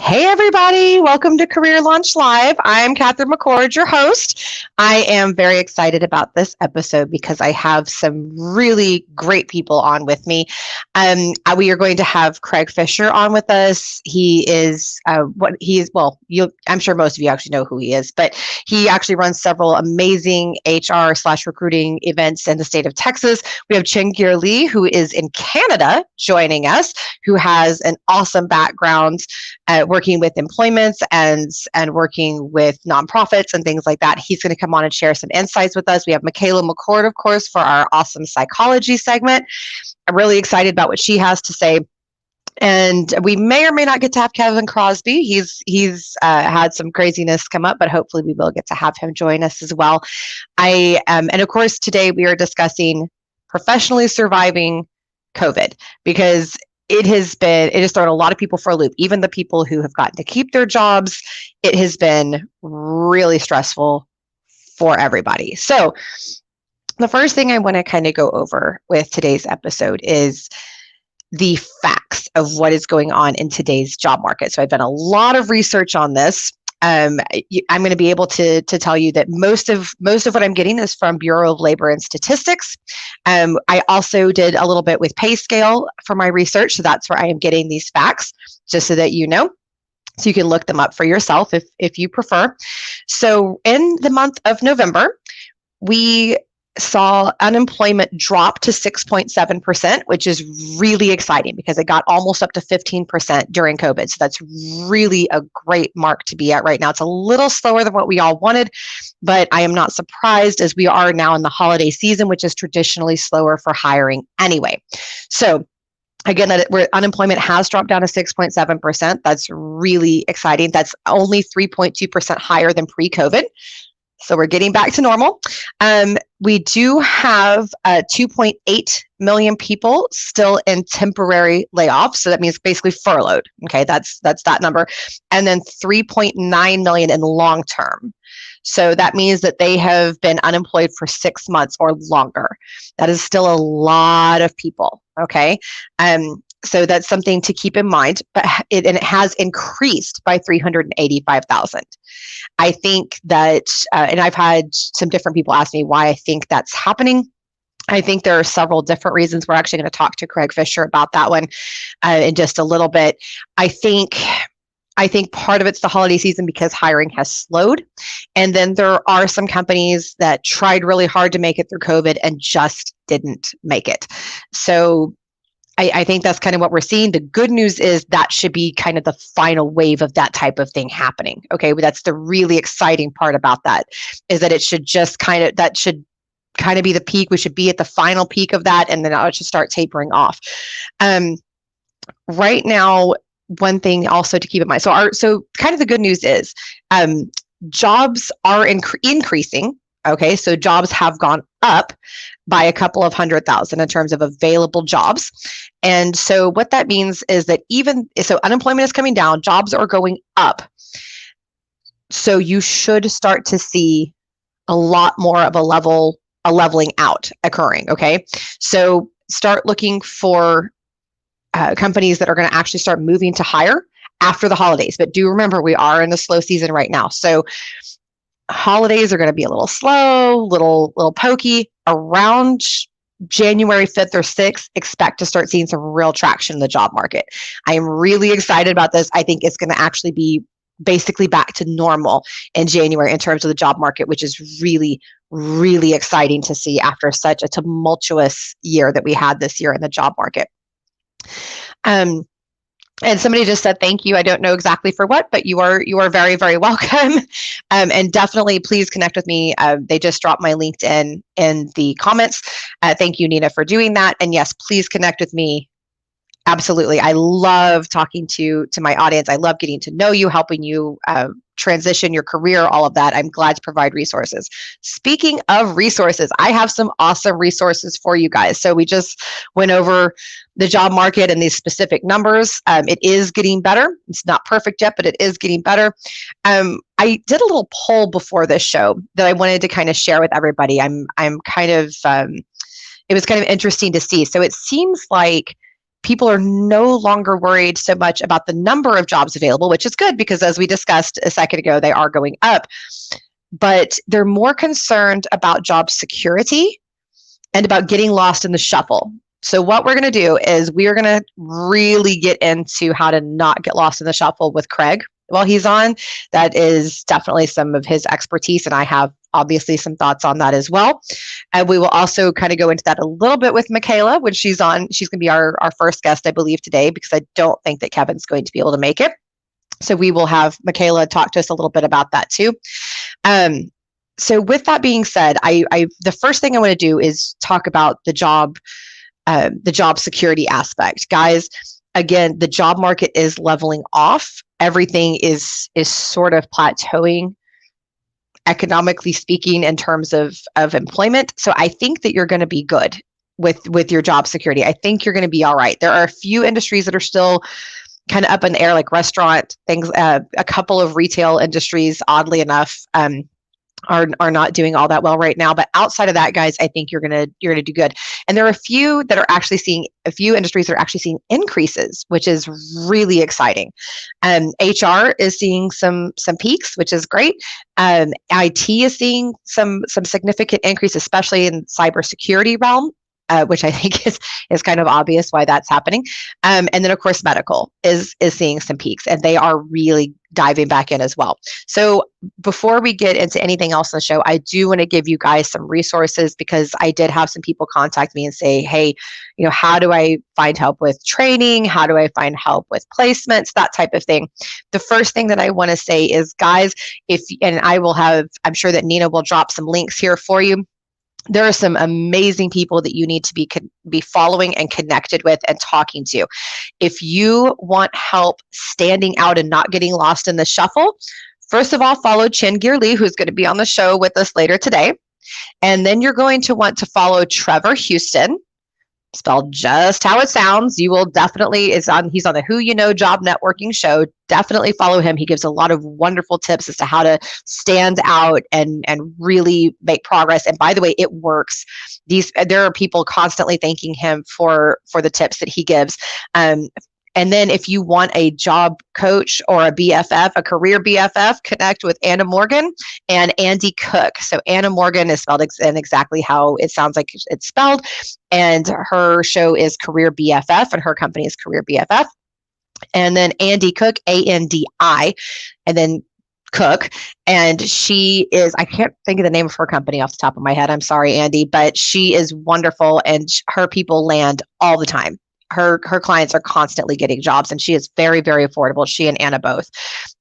Hey, everybody. Welcome to Career Launch Live. I'm Catherine McCord, your host. I am very excited about this episode because I have some really great people on with me. We are going to have Craig Fisher on with us. He is I'm sure most of you actually know who he is, but he actually runs several amazing HR/recruiting events in the state of Texas. We have Chengir Lee, who is in Canada, joining us, who has an awesome background working with employments and working with nonprofits and things like that. He's going to come on and share some insights with us. We have Michaela McCord, of course, for our awesome psychology segment. I'm really excited about what she has to say. And we may or may not get to have Kevin Crosby. He's had some craziness come up, but hopefully we will get to have him join us as well. And of course, today we are discussing professionally surviving COVID, because it has thrown a lot of people for a loop, even the people who have gotten to keep their jobs. It has been really stressful for everybody. So the first thing I want to kind of go over with today's episode is the facts of what is going on in today's job market. So I've done a lot of research on this. I'm going to be able to tell you that most of what I'm getting is from Bureau of Labor and Statistics. I also did a little bit with pay scale for my research, so that's where I am getting these facts, just so that you know. So you can look them up for yourself if you prefer. So in the month of November, we saw unemployment drop to 6.7%, which is really exciting because it got almost up to 15% during COVID. So that's really a great mark to be at right now. It's a little slower than what we all wanted, but I am not surprised, as we are now in the holiday season, which is traditionally slower for hiring anyway. So again, where unemployment has dropped down to 6.7%. That's really exciting. That's only 3.2% higher than pre-COVID. So we're getting back to normal. We do have 2.8 million people still in temporary layoffs. So that means basically furloughed. Okay, that's that number. And then 3.9 million in long term. So that means that they have been unemployed for 6 months or longer. That is still a lot of people. Okay. So that's something to keep in mind, but it has increased by 385,000. I think that, and I've had some different people ask me why I think that's happening. I think there are several different reasons. We're actually going to talk to Craig Fisher about that one in just a little bit. I think part of it's the holiday season because hiring has slowed. And then there are some companies that tried really hard to make it through COVID and just didn't make it. So I think that's kind of what we're seeing. The good news is that should be kind of the final wave of that type of thing happening. Okay, but that's the really exciting part about that, is that it should just kind of be the peak. We should be at the final peak of that, and then it should start tapering off. Right now, one thing also to keep in mind. So kind of the good news is jobs are increasing. Okay, so jobs have gone up by a couple of 100,000 in terms of available jobs. And so what that means is that unemployment is coming down, jobs are going up. So you should start to see a lot more of a leveling out occurring. Okay, so start looking for companies that are going to actually start moving to hire after the holidays. But do remember, we are in the slow season right now. So holidays are going to be a little slow, little pokey. Around January 5th or 6th, expect to start seeing some real traction in the job market. I am really excited about this. I think it's going to actually be basically back to normal in January in terms of the job market, which is really, really exciting to see after such a tumultuous year that we had this year in the job market. And somebody just said, thank you. I don't know exactly for what, but you are very, very welcome. And definitely please connect with me. They just dropped my LinkedIn in the comments. Thank you, Nina, for doing that. And yes, please connect with me. Absolutely. I love talking to my audience. I love getting to know you, helping you transition your career, all of that. I'm glad to provide resources. Speaking of resources, I have some awesome resources for you guys. So we just went over the job market and these specific numbers. It is getting better. It's not perfect yet, but it is getting better. I did a little poll before this show that I wanted to kind of share with everybody. I'm kind of, it was kind of interesting to see. So it seems like people are no longer worried so much about the number of jobs available, which is good because as we discussed a second ago, they are going up, but they're more concerned about job security and about getting lost in the shuffle. So what we're going to do is we are going to really get into how to not get lost in the shuffle with Craig while he's on. That is definitely some of his expertise, and I have obviously some thoughts on that as well. And we will also kind of go into that a little bit with Michaela when she's on. She's going to be our first guest, I believe, today, because I don't think that Kevin's going to be able to make it. So we will have Michaela talk to us a little bit about that too. So with that being said, the first thing I want to do is talk about the job security aspect. Guys, again, the job market is leveling off. Everything is sort of plateauing, economically speaking, in terms of employment. So I think that you're going to be good with your job security. I think you're going to be all right. There are a few industries that are still kind of up in the air, like restaurant things. A couple of retail industries, oddly enough, are not doing all that well right now. But outside of that, guys, I think you're gonna do good. And there are a few industries that are actually seeing increases, which is really exciting. HR is seeing some peaks, which is great. IT is seeing some significant increase, especially in cybersecurity realm. Which I think is kind of obvious why that's happening. And then, of course, medical is seeing some peaks, and they are really diving back in as well. So before we get into anything else on the show, I do want to give you guys some resources, because I did have some people contact me and say, hey, how do I find help with training? How do I find help with placements? That type of thing. The first thing that I want to say is, guys, I'm sure that Nina will drop some links here for you. There are some amazing people that you need to be following and connected with and talking to. If you want help standing out and not getting lost in the shuffle, first of all, follow Chin Gear Lee, who's going to be on the show with us later today. And then you're going to want to follow Trevor Houston, spelled just how it sounds. You will definitely, he's on the Who You Know Job Networking show. Definitely follow him. He gives a lot of wonderful tips as to how to stand out and really make progress. And by the way, it works. There are people constantly thanking him for the tips that he gives. And then if you want a job coach or a BFF, a career BFF, connect with Anna Morgan and Andy Cook. So Anna Morgan is spelled exactly how it sounds like it's spelled. And her show is Career BFF, and her company is Career BFF. And then Andy Cook, ANDI, and then Cook. And she is, I can't think of the name of her company off the top of my head. I'm sorry, Andy, but she is wonderful, and her people land all the time. Her clients are constantly getting jobs, and she is very, very affordable. She and Anna both.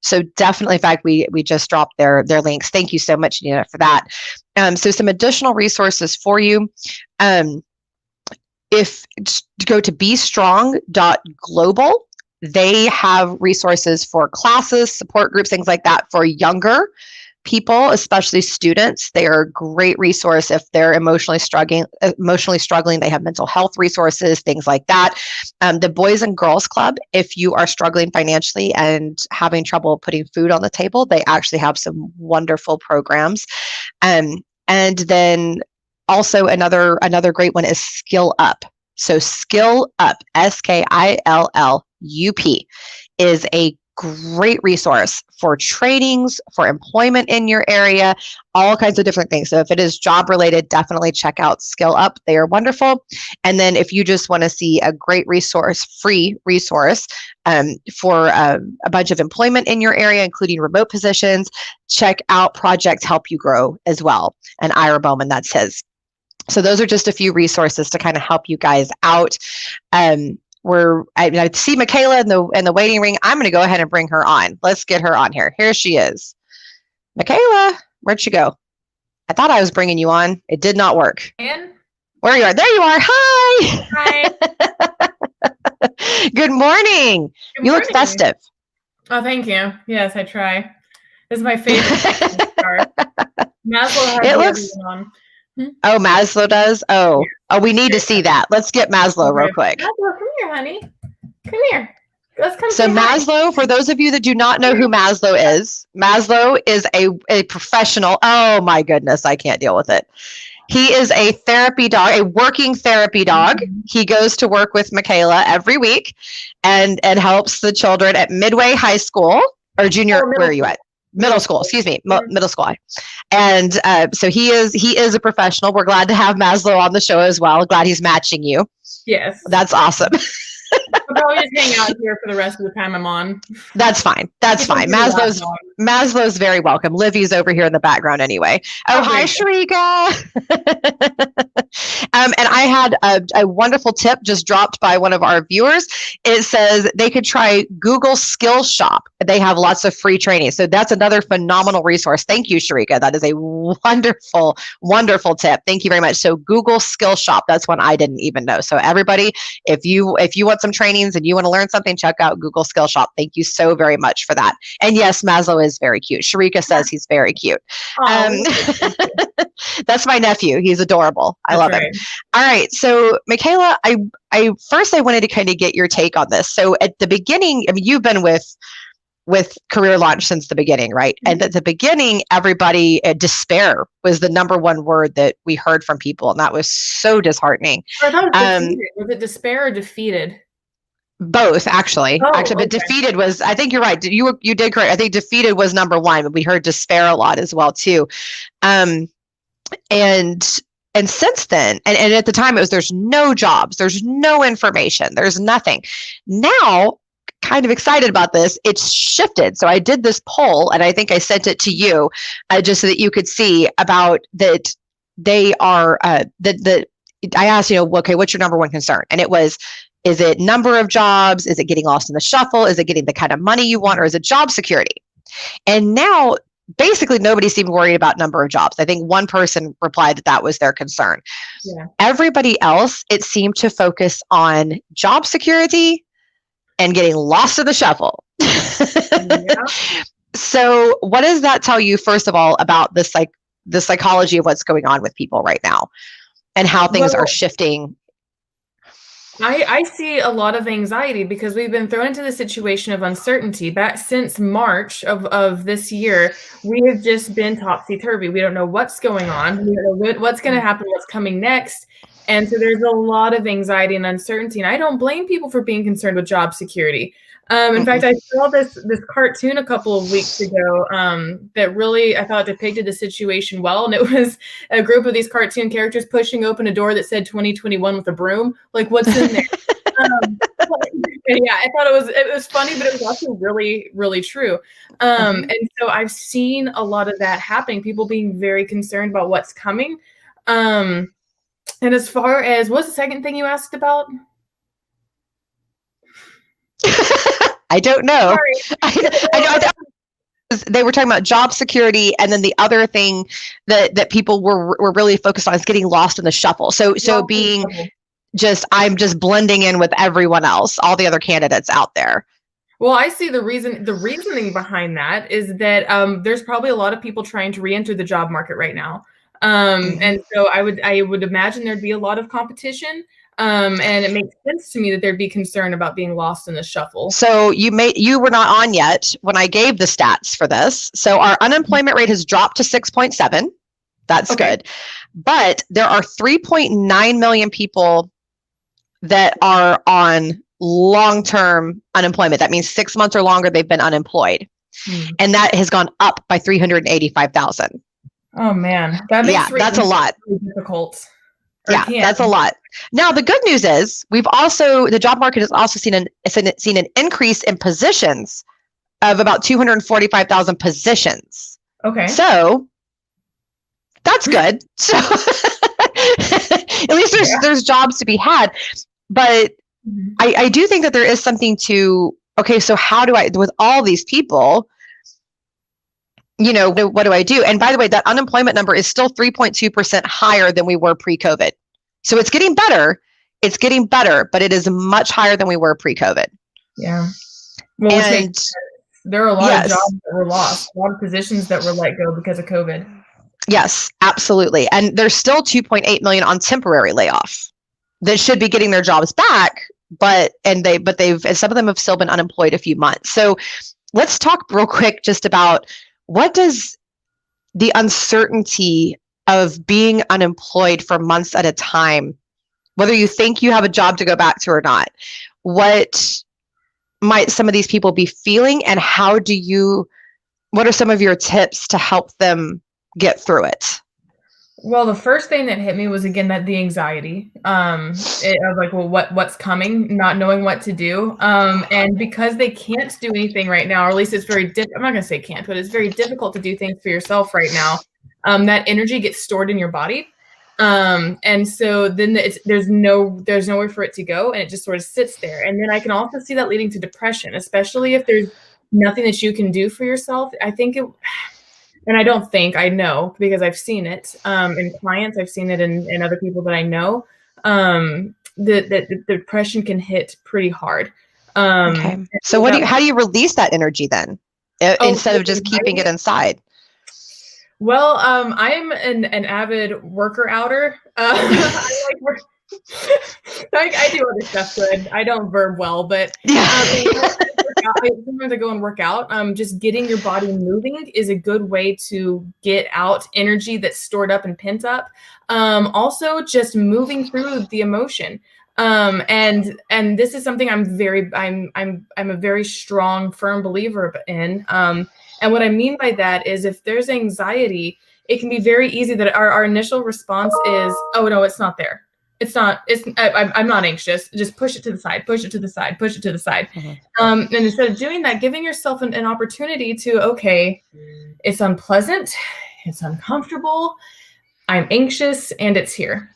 So definitely, in fact, we just dropped their links. Thank you so much, Nina, for that. So some additional resources for you. If go to bestrong.global, they have resources for classes, support groups, things like that for younger people, especially students. They are a great resource if they're emotionally struggling. They have mental health resources, things like that. The Boys and Girls Club, if you are struggling financially and having trouble putting food on the table, they actually have some wonderful programs. And then also another great one is Skill Up. So Skill Up, SKILLUP, is a great resource for trainings, for employment in your area, all kinds of different things. So if it is job related, definitely check out Skill Up. They are wonderful. And then if you just want to see a great resource, free resource for a bunch of employment in your area, including remote positions, check out Project Help You Grow as well. And Ira Bowman, that's his. So those are just a few resources to kind of help you guys out. I see Michaela in the waiting ring. I'm going to go ahead and bring her on. Let's get her on here. Here she is. Michaela, where'd she go? I thought I was bringing you on. It did not work. And where you are? There you are. Hi. Hi. Good morning. You look festive. Oh, thank you. Yes, I try. This is my favorite card. Maslow has on. Oh, Maslow does? Oh, we need to see that. Let's get Maslow real quick. Maslow, come here, honey. Come here. Let's come. So Maslow, for those of you that do not know who Maslow is a professional. Oh my goodness, I can't deal with it. He is a therapy dog, a working therapy dog. He goes to work with Michaela every week and helps the children at Midway High School or junior. Where are you at? Middle school, excuse me, middle school. And so he is a professional. We're glad to have Maslow on the show as well. Glad he's matching you. Yes. That's awesome. I'll probably just hang out here for the rest of the time I'm on. That's fine. That's fine. Maslow's very welcome. Livy's over here in the background anyway. Oh, hi, Sharika. And I had a wonderful tip just dropped by one of our viewers. It says they could try Google Skills Shop. They have lots of free training. So that's another phenomenal resource. Thank you, Sharika. That is a wonderful, wonderful tip. Thank you very much. So Google Skills Shop, that's one I didn't even know. So everybody, if you want some trainings and you want to learn something, check out Google Skills Shop. Thank you so very much for that. And yes, Maslow is very cute. Sharika says he's very cute. That's my nephew. He's adorable. I love him. All right. So Michaela, I wanted to kind of get your take on this. So at the beginning, I mean, you've been with Career Launch since the beginning, right? Mm-hmm. And at the beginning, everybody, despair was the number one word that we heard from people. And that was so disheartening. I thought was it despair or defeated? Both, actually. But defeated was, I think you're right. You did correct. I think defeated was number one, but we heard despair a lot as well too. And since then, and at the time it was, there's no jobs, there's no information, there's nothing. Now, kind of excited about this, it's shifted. So I did this poll and I think I sent it to you just so that you could see about that they are, I asked, okay, what's your number one concern? And it was, is it number of jobs? Is it getting lost in the shuffle? Is it getting the kind of money you want? Or is it job security? And now basically nobody seemed worried about number of jobs. I think one person replied that was their concern. Yeah. Everybody else, it seemed to focus on job security and getting lost in the shuffle. Yeah. So what does that tell you, first of all, about the psychology of what's going on with people right now and how things are shifting? I see a lot of anxiety because we've been thrown into the situation of uncertainty. Back since March of this year, we have just been topsy-turvy. We don't know what's going on. We don't know what's going to happen, what's coming next. And so there's a lot of anxiety and uncertainty. And I don't blame people for being concerned with job security. In fact, I saw this cartoon a couple of weeks ago that really, I thought, depicted the situation well. And it was a group of these cartoon characters pushing open a door that said 2021 with a broom. Like, what's in there? Yeah, I thought it was funny, but it was also really, really true. And so I've seen a lot of that happening, people being very concerned about what's coming. And as far as, what's the second thing you asked about? I don't know. I know. They were talking about job security, and then the other thing that people were really focused on is getting lost in the shuffle. So being I'm just blending in with everyone else, all the other candidates out there. Well, I see the reasoning behind that is that there's probably a lot of people trying to re-enter the job market right now. And so I would imagine there'd be a lot of competition. And it makes sense to me that there'd be concern about being lost in the shuffle. So you were not on yet when I gave the stats for this. So our unemployment rate has dropped to 6.7. That's good. But there are 3.9 million people that are on long-term unemployment. That means 6 months or longer they've been unemployed. And that has gone up by 385,000. Oh man, that's a lot. Really difficult. Yeah, that's a lot. Now, the good news is the job market has also seen an increase in positions of about 245,000 positions. Okay. So that's good. So at least there's jobs to be had. But I do think that there is something to, okay, so how do I, with all these people, what do I do? And by the way, that unemployment number is still 3.2% higher than we were pre-COVID. So it's getting better. But it is much higher than we were pre-COVID. Yeah. Well, there are a lot of jobs that were lost, a lot of positions that were let go because of COVID. Yes, absolutely. And there's still 2.8 million on temporary layoff that should be getting their jobs back, but some of them have still been unemployed a few months. So let's talk real quick just about what does the uncertainty of being unemployed for months at a time, whether you think you have a job to go back to or not, what might some of these people be feeling, and what are some of your tips to help them get through it? Well, the first thing that hit me was, again, that the anxiety. I was like, well, what's coming? Not knowing what to do. And because they can't do anything right now, or at least it's very I'm not gonna say can't, but it's very difficult to do things for yourself right now. That energy gets stored in your body. And so then there's nowhere for it to go, and it just sort of sits there. And then I can also see that leading to depression, especially if there's nothing that you can do for yourself. And I know, because I've seen it in clients, I've seen it in other people that I know, that the depression can hit pretty hard. Okay. So how do you release that energy then, instead of just keeping it inside? Well, I'm an avid worker outer. I do other stuff good. I don't verb well, but sometimes I go and work out. Just getting your body moving is a good way to get out energy that's stored up and pent up. Also, just moving through the emotion. And this is something I'm a very strong, firm believer in. And what I mean by that is, if there's anxiety, it can be very easy that our initial response is, oh no, it's not there. I'm not anxious. Just push it to the side, push it to the side, push it to the side. Mm-hmm. And instead of doing that, giving yourself an opportunity to, okay, it's unpleasant, it's uncomfortable, I'm anxious, and it's here.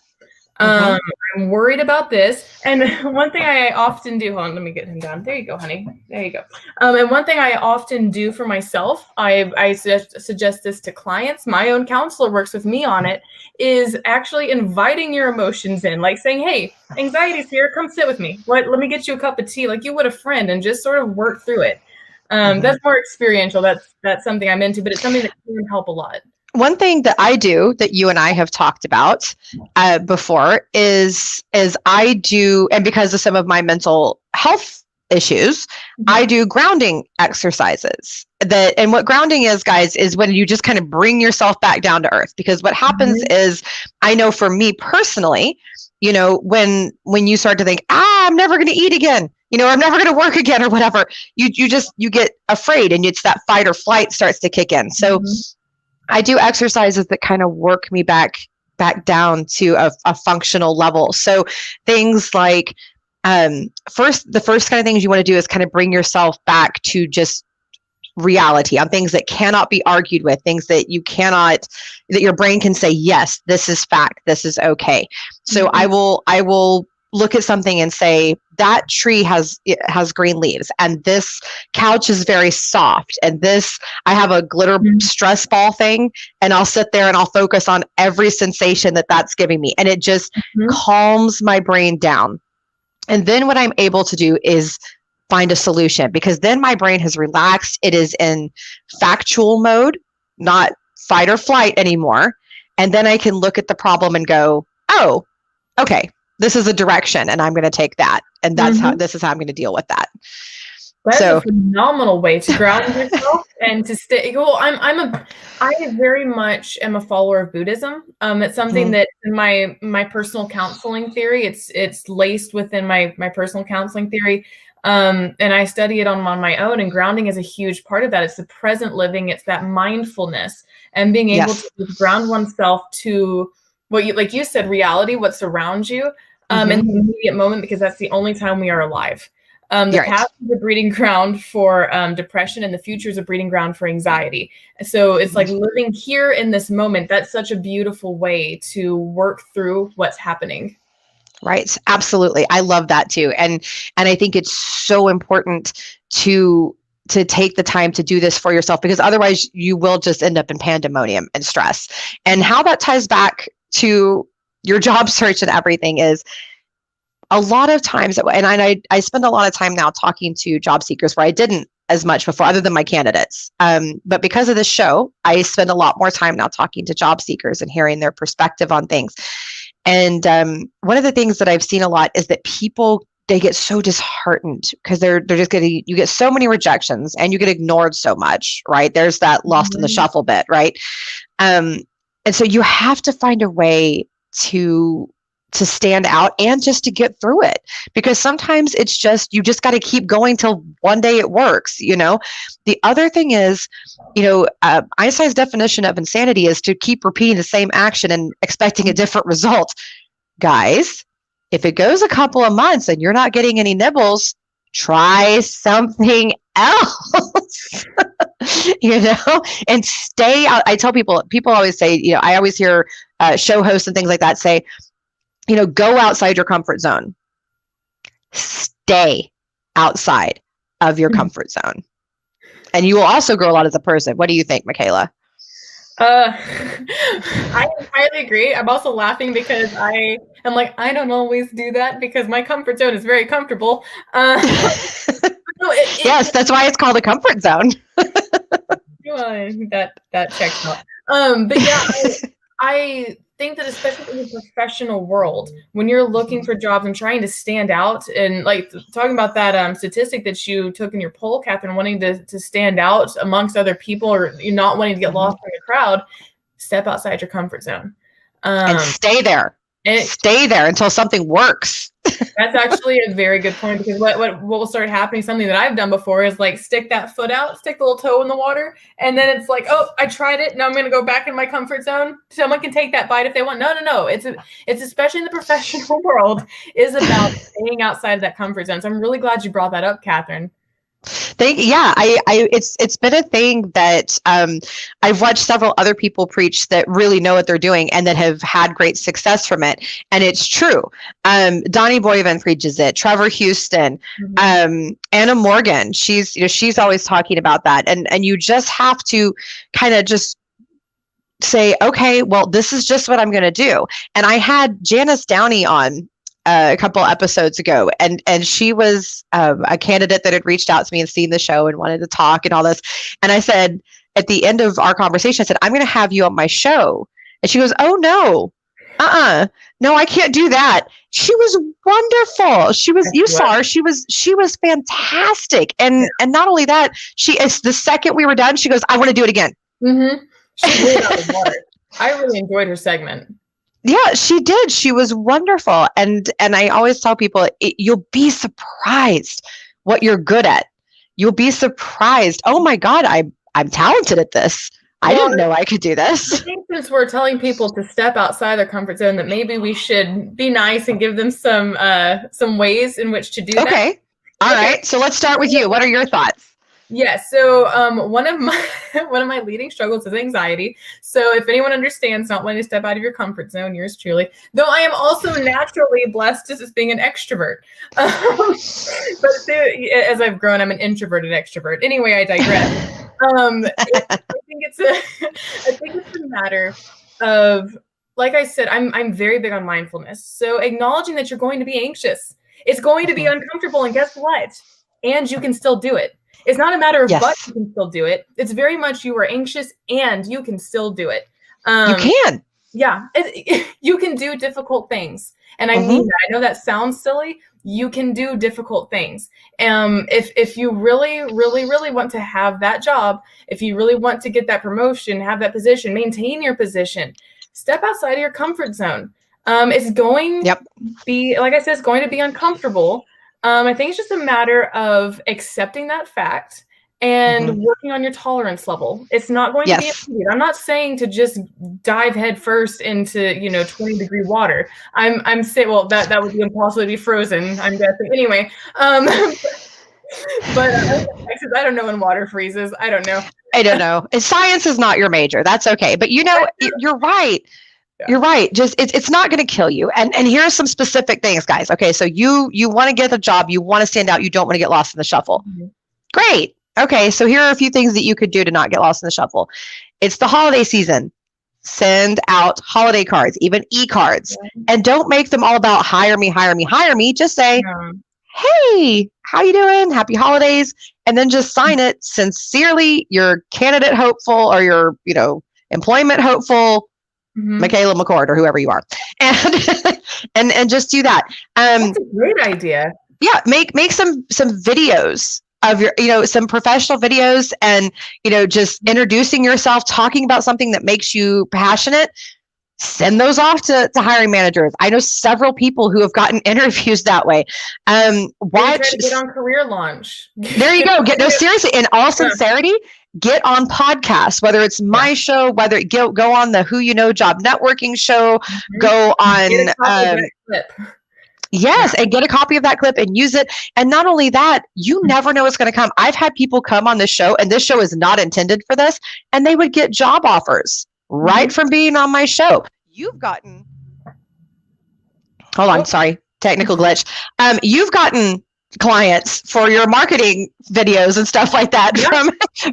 Mm-hmm. I'm worried about this. And one thing I often do, hold on, let me get him down. There you go, honey. There you go. And one thing I often do for myself, I suggest this to clients, my own counselor works with me on it, is actually inviting your emotions in, like saying, hey, anxiety's here, come sit with me. Let me get you a cup of tea, like you would a friend, and just sort of work through it. Mm-hmm. That's more experiential. That's something I'm into, but it's something that can help a lot. One thing that I do that you and I have talked about before is I do, and because of some of my mental health issues, mm-hmm. I do grounding exercises. And what grounding is, guys, is when you just kind of bring yourself back down to earth. Because what happens mm-hmm. is, I know for me personally, when you start to think, I'm never going to eat again, I'm never going to work again or whatever, you get afraid, and it's that fight or flight starts to kick in. So mm-hmm. I do exercises that kind of work me back down to a functional level. So things like, the first kind of things you want to do is kind of bring yourself back to just reality on things that cannot be argued with, things that that your brain can say, yes, this is fact, this is okay. So mm-hmm. I will look at something and say, that tree has green leaves, and this couch is very soft, and I have a glitter mm-hmm. stress ball thing, and I'll sit there and I'll focus on every sensation that's giving me, and it just mm-hmm. calms my brain down. And then what I'm able to do is find a solution, because then my brain has relaxed. It is in factual mode, not fight or flight anymore. And then I can look at the problem and go, oh, okay, this is a direction, and I'm going to take that. And that's mm-hmm. this is how I'm going to deal with that. That's a phenomenal way to ground yourself and to stay. Well, I very much am a follower of Buddhism. It's something mm-hmm. that in my personal counseling theory, it's laced within my personal counseling theory. And I study it on my own, and grounding is a huge part of that. It's the present living. It's that mindfulness and being able yes. to ground oneself to what like you said, reality, what's around you, mm-hmm. in the immediate moment, because that's the only time we are alive. The past is a breeding ground for depression, and the future is a breeding ground for anxiety. So it's like living here in this moment. That's such a beautiful way to work through what's happening. Right. Absolutely. I love that too. And I think it's so important to take the time to do this for yourself, because otherwise you will just end up in pandemonium and stress. And how that ties back to your job search and everything is, a lot of times, and I spend a lot of time now talking to job seekers where I didn't as much before, other than my candidates. But because of this show, I spend a lot more time now talking to job seekers and hearing their perspective on things. And one of the things that I've seen a lot is that people, they get so disheartened because they're just you get so many rejections and you get ignored so much, right? There's that lost in the shuffle bit, right? And so you have to find a way to stand out and just to get through it, because sometimes it's just, you just got to keep going till one day it works. The other thing is, Einstein's definition of insanity is to keep repeating the same action and expecting a different result. Guys, if it goes a couple of months and you're not getting any nibbles, try something else. And stay out. I tell people always say, I always hear show hosts and things like that say, go outside your comfort zone. Stay outside of your comfort zone. And you will also grow a lot as a person. What do you think, Michaela? I entirely agree. I'm also laughing because I am like, I don't always do that because my comfort zone is very comfortable. Yes, that's why it's called a comfort zone. That checks out. But yeah, I think that especially in the professional world, when you're looking for jobs and trying to stand out, and like talking about that statistic that you took in your poll, Catherine, wanting to stand out amongst other people, or you're not wanting to get lost in the crowd, step outside your comfort zone. And stay there. Stay there until something works. That's actually a very good point, because what will start happening, something that I've done before, is like stick that foot out, stick the little toe in the water, and then it's like, oh, I tried it. Now I'm going to go back in my comfort zone. Someone can take that bite if they want. No. It's especially in the professional world, is about staying outside of that comfort zone. So I'm really glad you brought that up, Catherine. It's been a thing that I've watched several other people preach that really know what they're doing and that have had great success from it, and it's true. Donnie Boyvan preaches it. Trevor Houston, Anna Morgan. She's always talking about that, and you just have to kind of just say, okay, well, this is just what I'm going to do. And I had Janice Downey on a couple episodes ago, and she was a candidate that had reached out to me and seen the show and wanted to talk and all this. And I said, at the end of our conversation, I said, I'm going to have you on my show. And she goes, oh no, no, I can't do that. She was wonderful. You saw her. She was fantastic. And not only that, it's the second we were done, she goes, I want to do it again. Mm-hmm. She blew it out of the water. I really enjoyed her segment. Yeah, she did. She was wonderful. And I always tell people, you'll be surprised what you're good at. You'll be surprised. Oh my God, I'm talented at this. I didn't know I could do this. I think since we're telling people to step outside their comfort zone, that maybe we should be nice and give them some ways in which to do that. Okay. All right. So let's start with you. What are your thoughts? Yes. So one of my leading struggles is anxiety. So if anyone understands not wanting to step out of your comfort zone, yours truly. Though I am also naturally blessed as being an extrovert. But as I've grown, I'm an introverted extrovert. Anyway, I digress. I think it's a matter of, like I said, I'm very big on mindfulness. So acknowledging that you're going to be anxious, it's going to be uncomfortable, and guess what? And you can still do it. It's not a matter of but you can still do it. It's very much you are anxious and you can still do it. You can. Yeah. You can do difficult things. And I mean that. I know that sounds silly. You can do difficult things. If you really, really, really want to have that job, if you really want to get that promotion, have that position, maintain your position, step outside of your comfort zone. It's going to be, like I said, it's going to be uncomfortable. I think it's just a matter of accepting that fact and working on your tolerance level. It's not going to be immediate. I'm not saying to just dive head first into 20-degree water. I'm saying, well, that would be impossible to be frozen, I'm guessing. Anyway, but I don't know when water freezes. I don't know. Science is not your major. That's okay. But you're right. You're right. Just it's not going to kill you. And here are some specific things, guys. Okay, so you want to get a job, you want to stand out, you don't want to get lost in the shuffle. Great. Okay, so here are a few things that you could do to not get lost in the shuffle. It's the holiday season. Send out holiday cards, even e-cards, and don't make them all about hire me, hire me, hire me. Just say, hey, how you doing? Happy holidays. And then just sign it. Sincerely, your candidate hopeful, or your employment hopeful, Michaela McCord, or whoever you are, and just do that. That's a great idea. Yeah, make some videos of your, some professional videos and, just introducing yourself, talking about something that makes you passionate, send those off to hiring managers. I know several people who have gotten interviews that way. Try to get on Career Launch. There you go. No, seriously, in all sincerity, get on podcasts, whether it's my show, whether go on the Who You Know Job Networking show, go on Yes, and get a copy of that clip and use it. And not only that, you never know what's going to come. I've had people come on this show, and this show is not intended for this, and they would get job offers right from being on my show. You've gotten, hold on, sorry, technical glitch. You've gotten clients for your marketing videos and stuff like that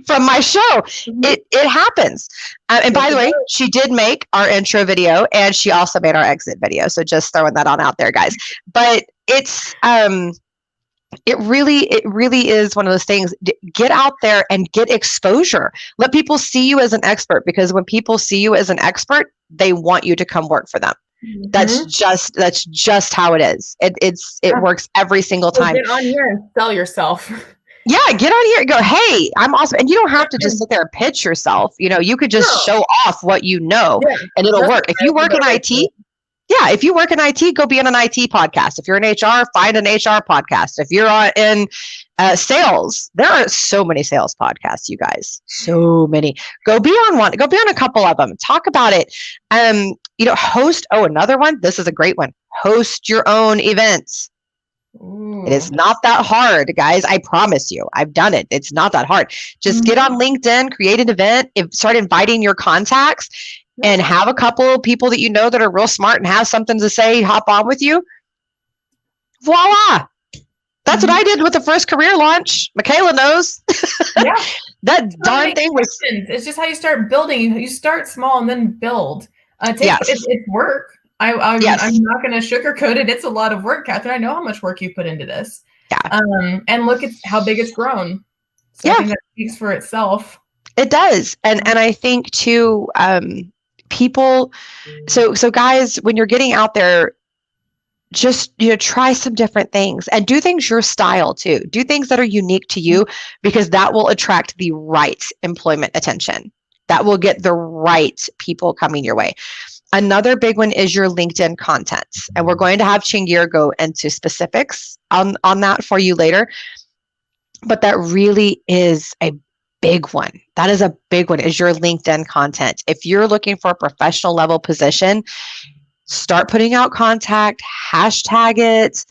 from my show. It happens. And by the way, she did make our intro video, and she also made our exit video. So just throwing that on out there, guys. But it's it really is one of those things. Get out there and get exposure. Let people see you as an expert, because when people see you as an expert, they want you to come work for them. That's just how it is. It works every single time. Get on here and sell yourself. Yeah, get on here and go, hey, I'm awesome. And you don't have to just sit there and pitch yourself. You could just show off what you know, and it'll work. If you work in IT, if you work in IT, go be on an IT podcast. If you're in HR, find an HR podcast. If you're in sales, there are so many sales podcasts, you guys. So many. Go be on one. Go be on a couple of them. Talk about it. Host. Oh, another one. This is a great one. Host your own events. Ooh. It is not that hard, guys. I promise you. I've done it. It's not that hard. Just get on LinkedIn, create an event, start inviting your contacts, and have a couple of people that you know that are real smart and have something to say, hop on with you. Voila. That's what I did with the first career launch. Michaela knows. That darn thing was. It's just how you start building. You start small and then build. It's work. I'm not going to sugarcoat it. It's a lot of work, Catherine. I know how much work you put into this. Yeah. And look at how big it's grown. So I think that speaks for itself. It does. And I think too, people, so guys, when you're getting out there, just try some different things and do things your style too. Do things that are unique to you, because that will attract the right employment attention. That will get the right people coming your way. Another big one is your LinkedIn content. And we're going to have Chingir go into specifics on that for you later. But that really is a big one. That is a big one, is your LinkedIn content. If you're looking for a professional level position, start putting out contact, hashtag it,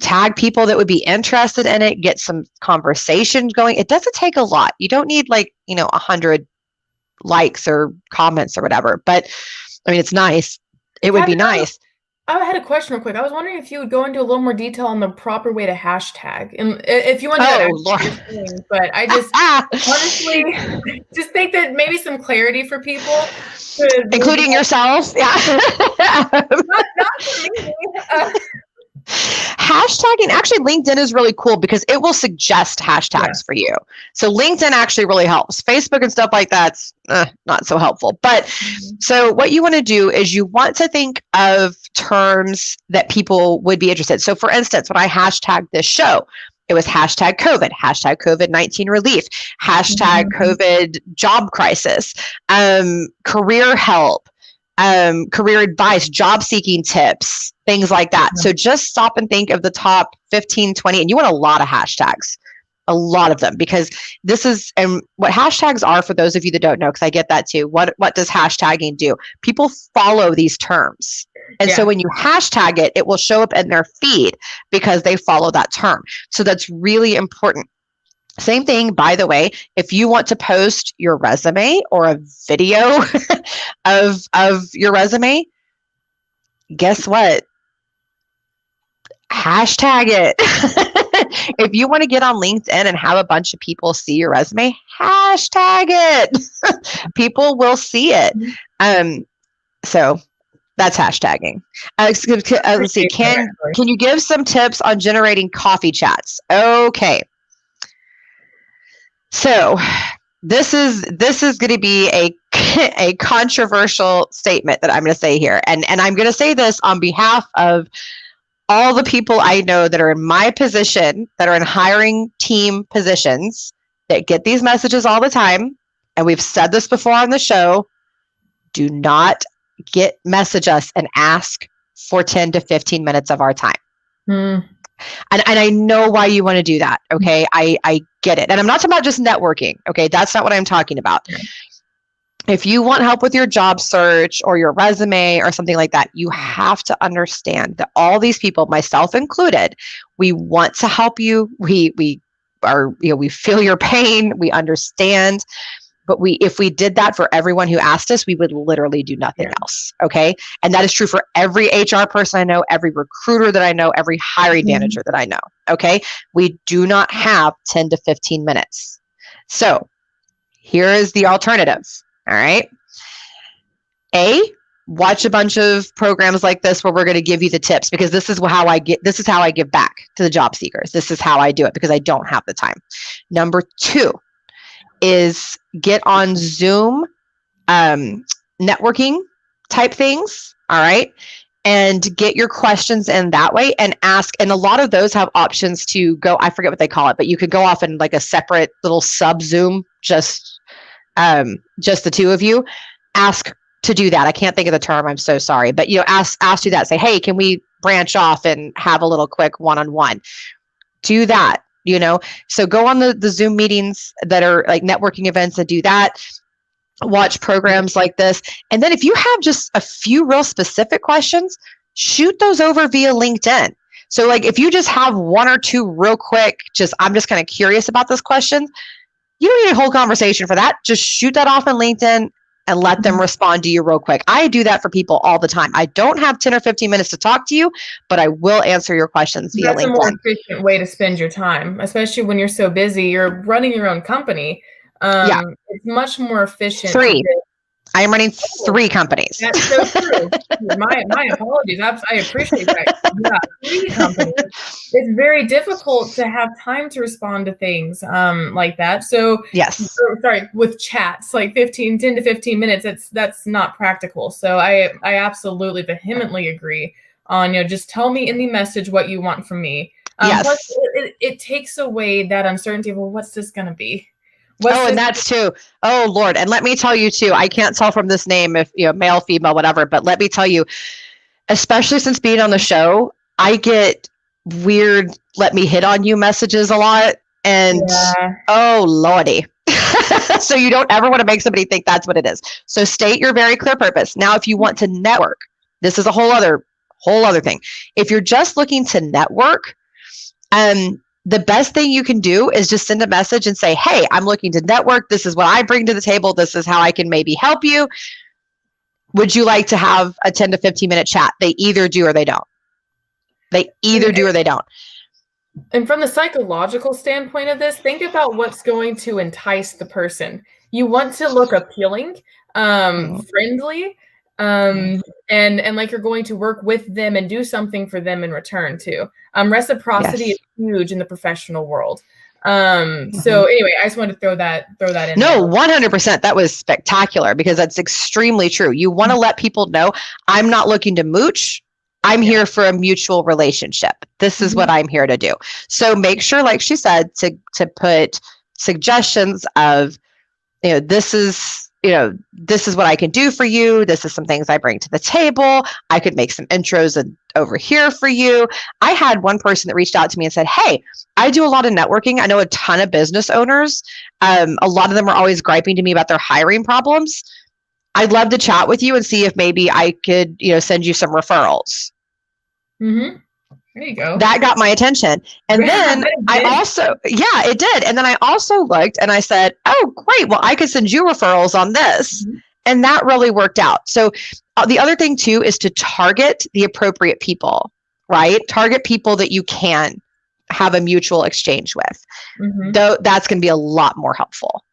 tag people that would be interested in it, get some conversations going. It doesn't take a lot. You don't need 100 likes or comments or whatever, but I mean, it's nice. It would be nice. I had a question real quick. I was wondering if you would go into a little more detail on the proper way to hashtag, and if you want to, but I just honestly just think that maybe some clarity for people, including yourself. Not for me. Hashtagging, actually, LinkedIn is really cool because it will suggest hashtags for you. So LinkedIn actually really helps. Facebook and stuff like that's not so helpful. But so what you want to do is you want to think of terms that people would be interested. So for instance, when I hashtagged this show, it was hashtag COVID, hashtag COVID-19 relief, hashtag COVID job crisis, career help, career advice, job seeking tips, things like that. So just stop and think of the top 15, 20, and you want a lot of hashtags, a lot of them, because this is, and what hashtags are, for those of you that don't know, because I get that too. What does hashtagging do? People follow these terms. And so when you hashtag it, it will show up in their feed because they follow that term. So that's really important. Same thing, by the way, if you want to post your resume or a video of your resume, guess what? Hashtag it. If you want to get on LinkedIn and have a bunch of people see your resume, hashtag it. People will see it. So that's hashtagging. Let's see. Can you give some tips on generating coffee chats? Okay. So this is going to be a controversial statement that I'm going to say here. And I'm going to say this on behalf of all the people I know that are in my position, that are in hiring team positions, that get these messages all the time, and we've said this before on the show, do not message us and ask for 10 to 15 minutes of our time. And I know why you want to do that. Okay. I get it. And I'm not talking about just networking. Okay. That's not what I'm talking about. If you want help with your job search or your resume or something like that, you have to understand that all these people, myself included, we want to help you. We feel your pain. We understand. But if we did that for everyone who asked us, we would literally do nothing else. Okay. And that is true for every HR person I know, every recruiter that I know, every hiring manager that I know. Okay. We do not have 10 to 15 minutes. So here is the alternative. All right. Watch a bunch of programs like this where we're going to give you the tips, because this is how I give back to the job seekers. This is how I do it because I don't have the time. Number 2 is get on Zoom networking type things, all right? And get your questions in that way and ask. And a lot of those have options to go, I forget what they call it, but you could go off in like a separate little sub Zoom, just the two of you. Ask to do that. I can't think of the term. I'm so sorry. But ask to do that. Say, hey, can we branch off and have a little quick one-on-one? Do that. So go on the Zoom meetings that are like networking events and do that. Watch programs like this. And then if you have just a few real specific questions, shoot those over via LinkedIn. So like if you just have one or two real quick, I'm just kind of curious about this question, you don't need a whole conversation for that. Just shoot that off on LinkedIn and let them respond to you real quick. I do that for people all the time. I don't have 10 or 15 minutes to talk to you, but I will answer your questions via LinkedIn. That's a more efficient way to spend your time, especially when you're so busy. You're running your own company. It's much more efficient. 3. I am running 3 companies. That's so true. My apologies. I appreciate that. Yeah, 3 companies. It's very difficult to have time to respond to things like that. So yes, with chats like 10 to 15 minutes. That's not practical. So I absolutely vehemently agree on just tell me in the message what you want from me. Yes, plus it takes away that uncertainty of, well, what's this going to be? And that's too. Oh Lord. And let me tell you too, I can't tell from this name if male, female, whatever, but let me tell you, especially since being on the show, I get weird, let me hit on you messages a lot. And oh Lordy. So you don't ever want to make somebody think that's what it is. So state your very clear purpose. Now, if you want to network, this is a whole other thing. If you're just looking to network, the best thing you can do is just send a message and say, hey, I'm looking to network. This is what I bring to the table. This is how I can maybe help you. Would you like to have a 10 to 15 minute chat? They either do or they don't. And from the psychological standpoint of this, think about what's going to entice the person. You want to look appealing, friendly, and like you're going to work with them and do something for them in return too. Reciprocity is huge in the professional world. So anyway, I just wanted to throw that in. No, 100%. That was spectacular because that's extremely true. You want to let people know, I'm not looking to mooch. I'm here for a mutual relationship. This is what I'm here to do. So make sure, like she said, to put suggestions of, this is what I can do for you. This is some things I bring to the table. I could make some intros over here for you. I had one person that reached out to me and said, hey, I do a lot of networking. I know a ton of business owners. A lot of them are always griping to me about their hiring problems. I'd love to chat with you and see if maybe I could, send you some referrals. There you go. That got my attention. And then it did. And then I also looked and I said, oh, great. Well, I could send you referrals on this. And that really worked out. So the other thing too is to target the appropriate people, right? Target people that you can have a mutual exchange with. Though that's going to be a lot more helpful.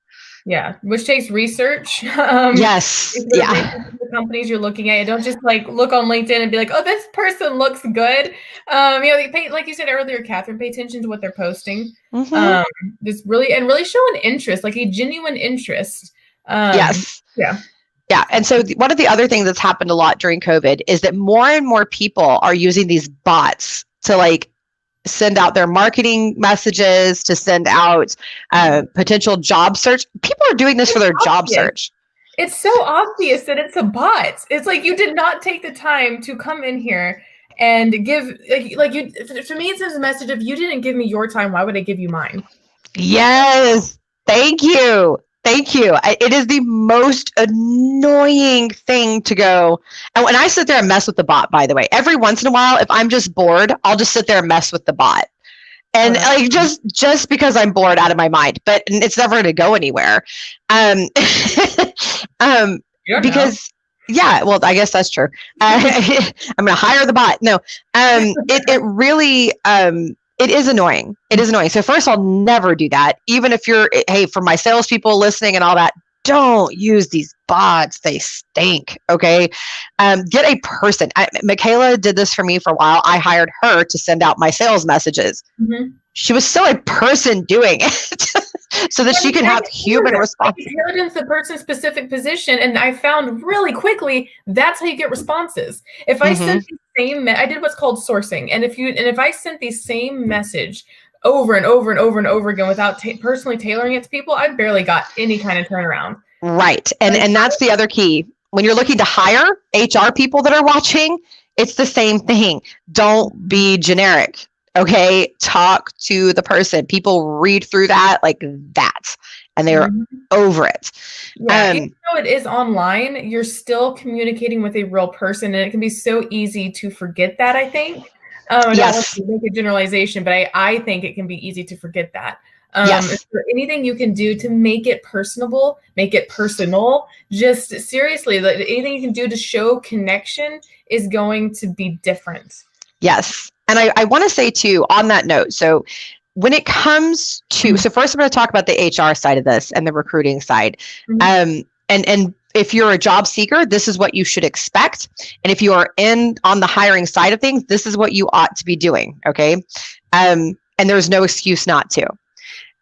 Yeah, which takes research. Yes. The companies you're looking at, don't just like look on LinkedIn and be like, oh, this person looks good. Like you said earlier, Catherine, pay attention to what they're posting. Just really show an interest, like a genuine interest. Yes. Yeah. Yeah. And so one of the other things that's happened a lot during COVID is that more and more people are using these bots to like send out their marketing messages, to send out potential job search. People are doing this for their job search. It's so obvious that it's a bot. It's like you did not take the time to come in here and give like you. To me, it sends a message of you didn't give me your time. Why would I give you mine? Yes, thank you. Thank you. It is the most annoying thing to go. And when I sit there and mess with the bot, by the way, every once in a while, if I'm just bored, I'll just sit there and mess with the bot. And like just because I'm bored out of my mind, but it's never going to go anywhere. Because yeah, well, I guess that's true. I'm going to hire the bot. No, it really, it is annoying. It is annoying. So first, I'll never do that. Even if you're, hey, for my salespeople listening and all that, don't use these bots. They stink. Okay. Get a person. Michaela did this for me for a while. I hired her to send out my sales messages. Mm-hmm. She was still a person doing it so that she could have human response. Tailored into the person's specific position. And I found really quickly, that's how you get responses. If I sent the same, I did what's called sourcing. And if I sent the same message over and over and over and over again without personally tailoring it to people, I barely got any kind of turnaround. Right. And that's the other key. When you're looking to hire HR people that are watching, it's the same thing. Don't be generic. Okay. Talk to the person. People read through that like that, and they're over it. Yeah, even though it is online, you're still communicating with a real person, and it can be so easy to forget that, I think. I don't want to make a generalization, but I think it can be easy to forget that. Is there anything you can do to make it personable, make it personal? Just seriously, like, anything you can do to show connection is going to be different. Yes. And I want to say too, on that note, so when it comes to, so first I'm going to talk about the HR side of this and the recruiting side. And if you're a job seeker, this is what you should expect. And if you are on the hiring side of things, this is what you ought to be doing. Okay. And there's no excuse not to.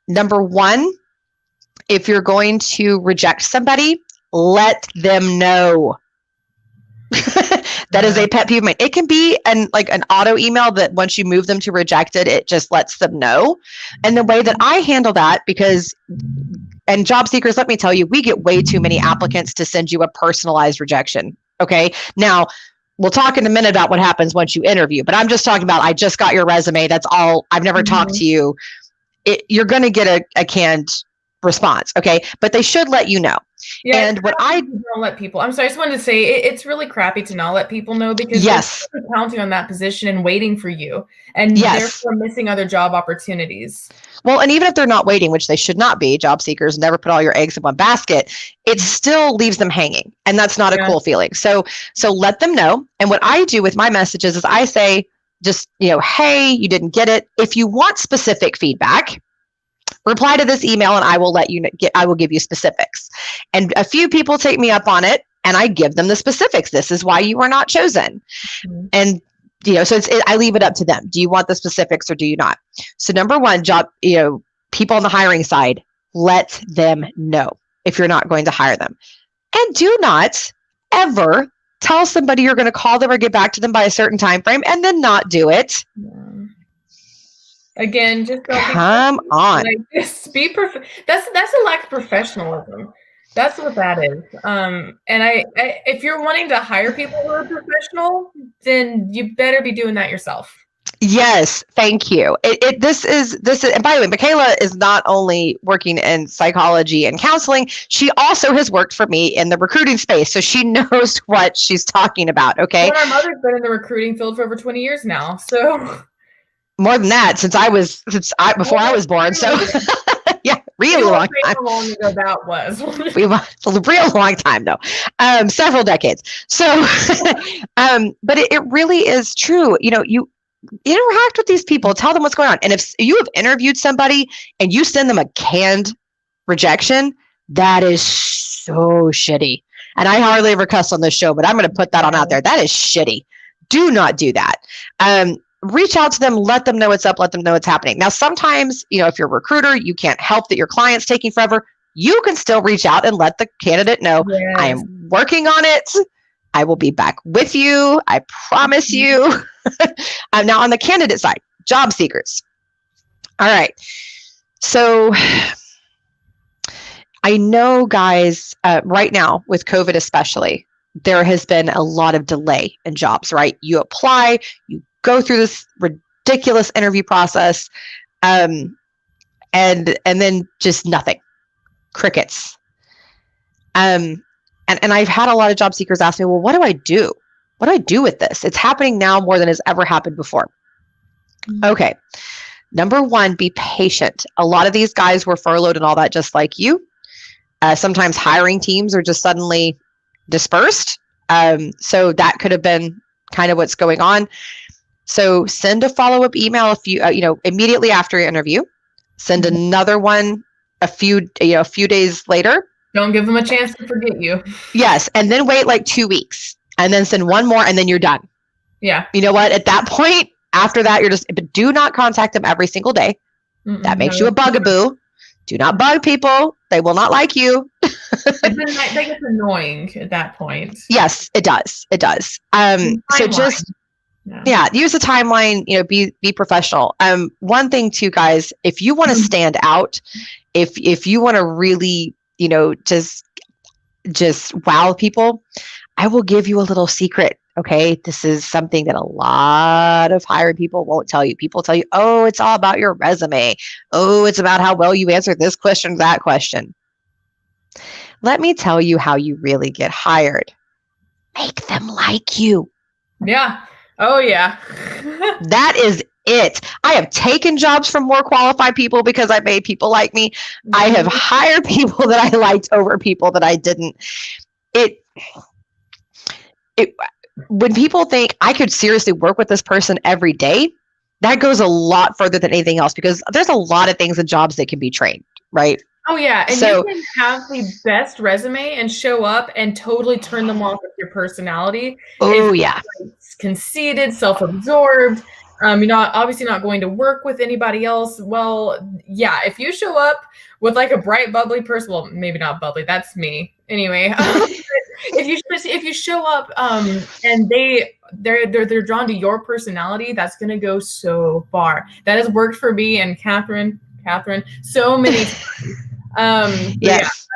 Number one, if you're going to reject somebody, let them know. That is a pet peeve of mine. It can be an auto email that once you move them to rejected, it just lets them know. And the way that I handle that, and job seekers, let me tell you, we get way too many applicants to send you a personalized rejection. Okay. Now, we'll talk in a minute about what happens once you interview, but I'm just talking about, I just got your resume. That's all. I've never talked to you. You're going to get a canned response. Okay. But they should let you know. Yeah, and what I don't let people, I'm sorry, I just wanted to say it's really crappy to not let people know, because they're counting on that position and waiting for you, and therefore missing other job opportunities. Well, and even if they're not waiting, which they should not be, job seekers never put all your eggs in one basket, it still leaves them hanging, and that's not a cool feeling. So let them know. And what I do with my messages is I say, just, hey, you didn't get it. If you want specific feedback, reply to this email and I will I will give you specifics. And a few people take me up on it, and I give them the specifics. This is why you were not chosen. And, so I leave it up to them. Do you want the specifics or do you not? So number one, people on the hiring side, let them know if you're not going to hire them. And do not ever tell somebody you're going to call them or get back to them by a certain time frame and then not do it. Again, just come on. Just be That's a lack of professionalism. That's what that is. And if you're wanting to hire people who are professional, then you better be doing that yourself. Yes, thank you. This is, and by the way, Michaela is not only working in psychology and counseling, she also has worked for me in the recruiting space, so she knows what she's talking about. Okay. Well, our mother's been in the recruiting field for over 20 years now, so. More than that, before I was born. So yeah, really long time. How long ago that was? A real long time though, several decades. So, but it really is true. You interact with these people, tell them what's going on. And if you have interviewed somebody and you send them a canned rejection, that is so shitty. And I hardly ever cuss on this show, but I'm going to put that on out there. That is shitty. Do not do that. Reach out to them, let them know what's up, let them know what's happening. Now, sometimes, if you're a recruiter, you can't help that your client's taking forever. You can still reach out and let the candidate know, I am working on it. I will be back with you. I promise you. Now on the candidate side, job seekers. All right. So I know, guys, right now with COVID especially, there has been a lot of delay in jobs, right? You apply, you go through this ridiculous interview process, and then just nothing, crickets. And I've had a lot of job seekers ask me, well, what do I do? What do I do with this? It's happening now more than has ever happened before. Okay. Number one, be patient. A lot of these guys were furloughed and all that, just like you. Sometimes hiring teams are just suddenly dispersed. So that could have been kind of what's going on. So send a follow-up email if you, immediately after your interview. Send another one a few days later. Don't give them a chance to forget you. Yes, and then wait like 2 weeks, and then send one more, and then you're done. Yeah. You know what? At that point, after that, but do not contact them every single day. That makes you a bugaboo. Do not bug people. They will not like you. That gets annoying at that point. Yes, it does. It does. So just, use a timeline, be professional. One thing too, guys, if you want to stand out, if you want to really, just wow people, I will give you a little secret. Okay. This is something that a lot of hired people won't tell you. People tell you, oh, it's all about your resume. Oh, it's about how well you answered this question, that question. Let me tell you how you really get hired. Make them like you. Yeah. Oh, yeah. That is it. I have taken jobs from more qualified people because I made people like me. I have hired people that I liked over people that I didn't. When people think I could seriously work with this person every day, that goes a lot further than anything else, because there's a lot of things in jobs that can be trained, right? Oh, yeah. And you can have the best resume and show up and totally turn them off with your personality. Oh, yeah. It's conceited, self-absorbed. You're obviously not going to work with anybody else. Well, yeah, if you show up with like a bright, bubbly person, well, maybe not bubbly, that's me. Anyway, if you show up and they're drawn to your personality, that's gonna go so far. That has worked for me and Catherine, so many times. Yes.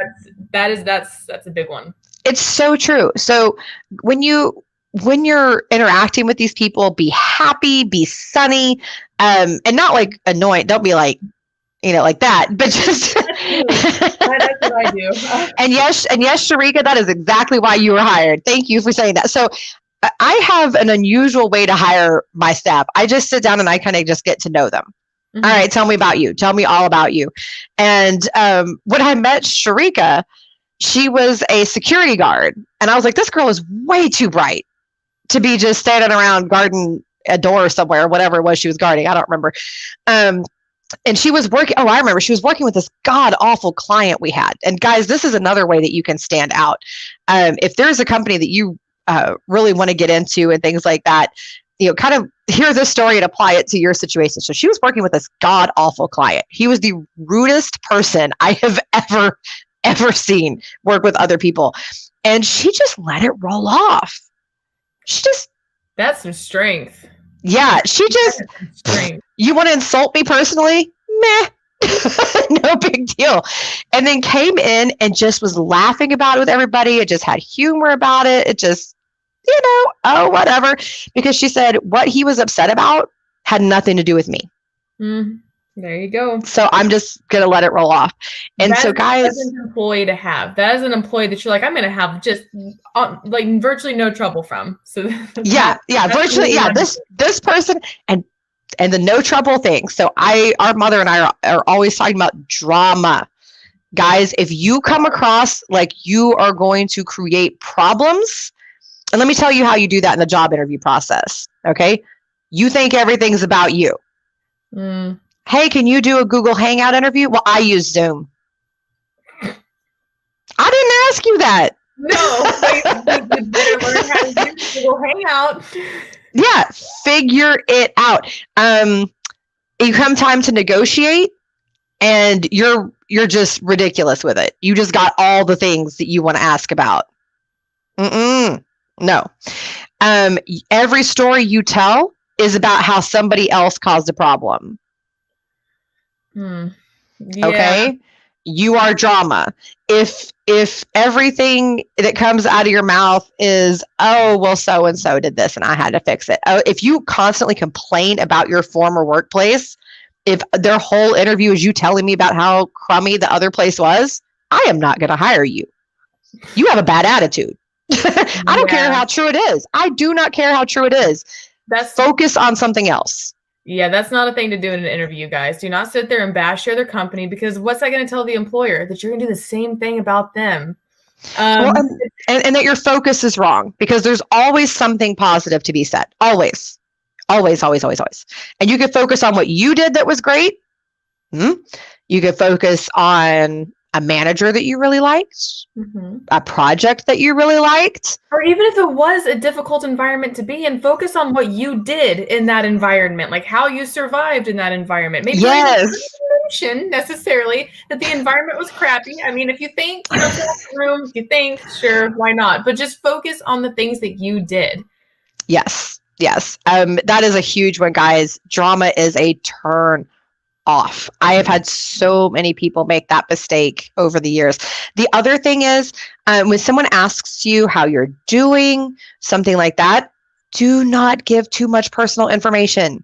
Yeah, that's a big one. It's so true. So when you're interacting with these people, be happy, be sunny, and not like annoying. Don't be like, like that, but just. That's what I do. And yes, Sharika, that is exactly why you were hired. Thank you for saying that. So I have an unusual way to hire my staff. I just sit down and I kind of just get to know them. Mm-hmm. All right, tell me about you. Tell me all about you. And when I met Sharika, she was a security guard. And I was like, this girl is way too bright to be just standing around guarding a door somewhere, whatever it was she was guarding. I don't remember. And she was working. Oh, I remember. She was working with this god awful client we had. And guys, this is another way that you can stand out. If there's a company that you really want to get into and things like that, kind of hear this story and apply it to your situation. So she was working with this god awful client. He was the rudest person I have ever seen work with other people. And she just let it roll off. That's some strength. Yeah, you want to insult me personally? Meh. No big deal. And then came in and just was laughing about it with everybody. It just had humor about it. It just, whatever. Because she said what he was upset about had nothing to do with me. There you go. So I'm just going to let it roll off. And so guys. That's an employee to have. That is an employee that you're like, I'm going to have just like virtually no trouble from. So virtually. Yeah. This person and the no trouble thing. So our mother and I are always talking about drama. Guys, if you come across like you are going to create problems, and let me tell you how you do that in the job interview process. Okay. You think everything's about you. Hey, can you do a Google Hangout interview? Well, I use Zoom. I didn't ask you that. No, you better learn how to use Google Hangout. Yeah, figure it out. You come time to negotiate, and you're just ridiculous with it. You just got all the things that you want to ask about. No. Every story you tell is about how somebody else caused a problem. Yeah. Okay? You are drama. If everything that comes out of your mouth is, oh, well, so and so did this and I had to fix it. Oh, if you constantly complain about your former workplace, if their whole interview is you telling me about how crummy the other place was, I am not going to hire you. You have a bad attitude. I don't care how true it is. I do not care how true it is. Focus on something else. Yeah, that's not a thing to do in an interview, guys. Do not sit there and bash your other company, because what's that going to tell the employer? That you're going to do the same thing about them. Well, and that your focus is wrong, because there's always something positive to be said. Always. Always, always, always, always. And you could focus on what you did that was great. You could focus on a manager that you really liked, a project that you really liked. Or even if it was a difficult environment to be in, focus on what you did in that environment, like how you survived in that environment. Maybe yes. you didn't mention necessarily that the environment was crappy. I mean, if you think, if you think, sure, why not? But just focus on the things that you did. Yes, yes. That is a huge one, guys. Drama is a turn off. I have had so many people make that mistake over the years. The other thing is, when someone asks you how you're doing, something like that, do not give too much personal information.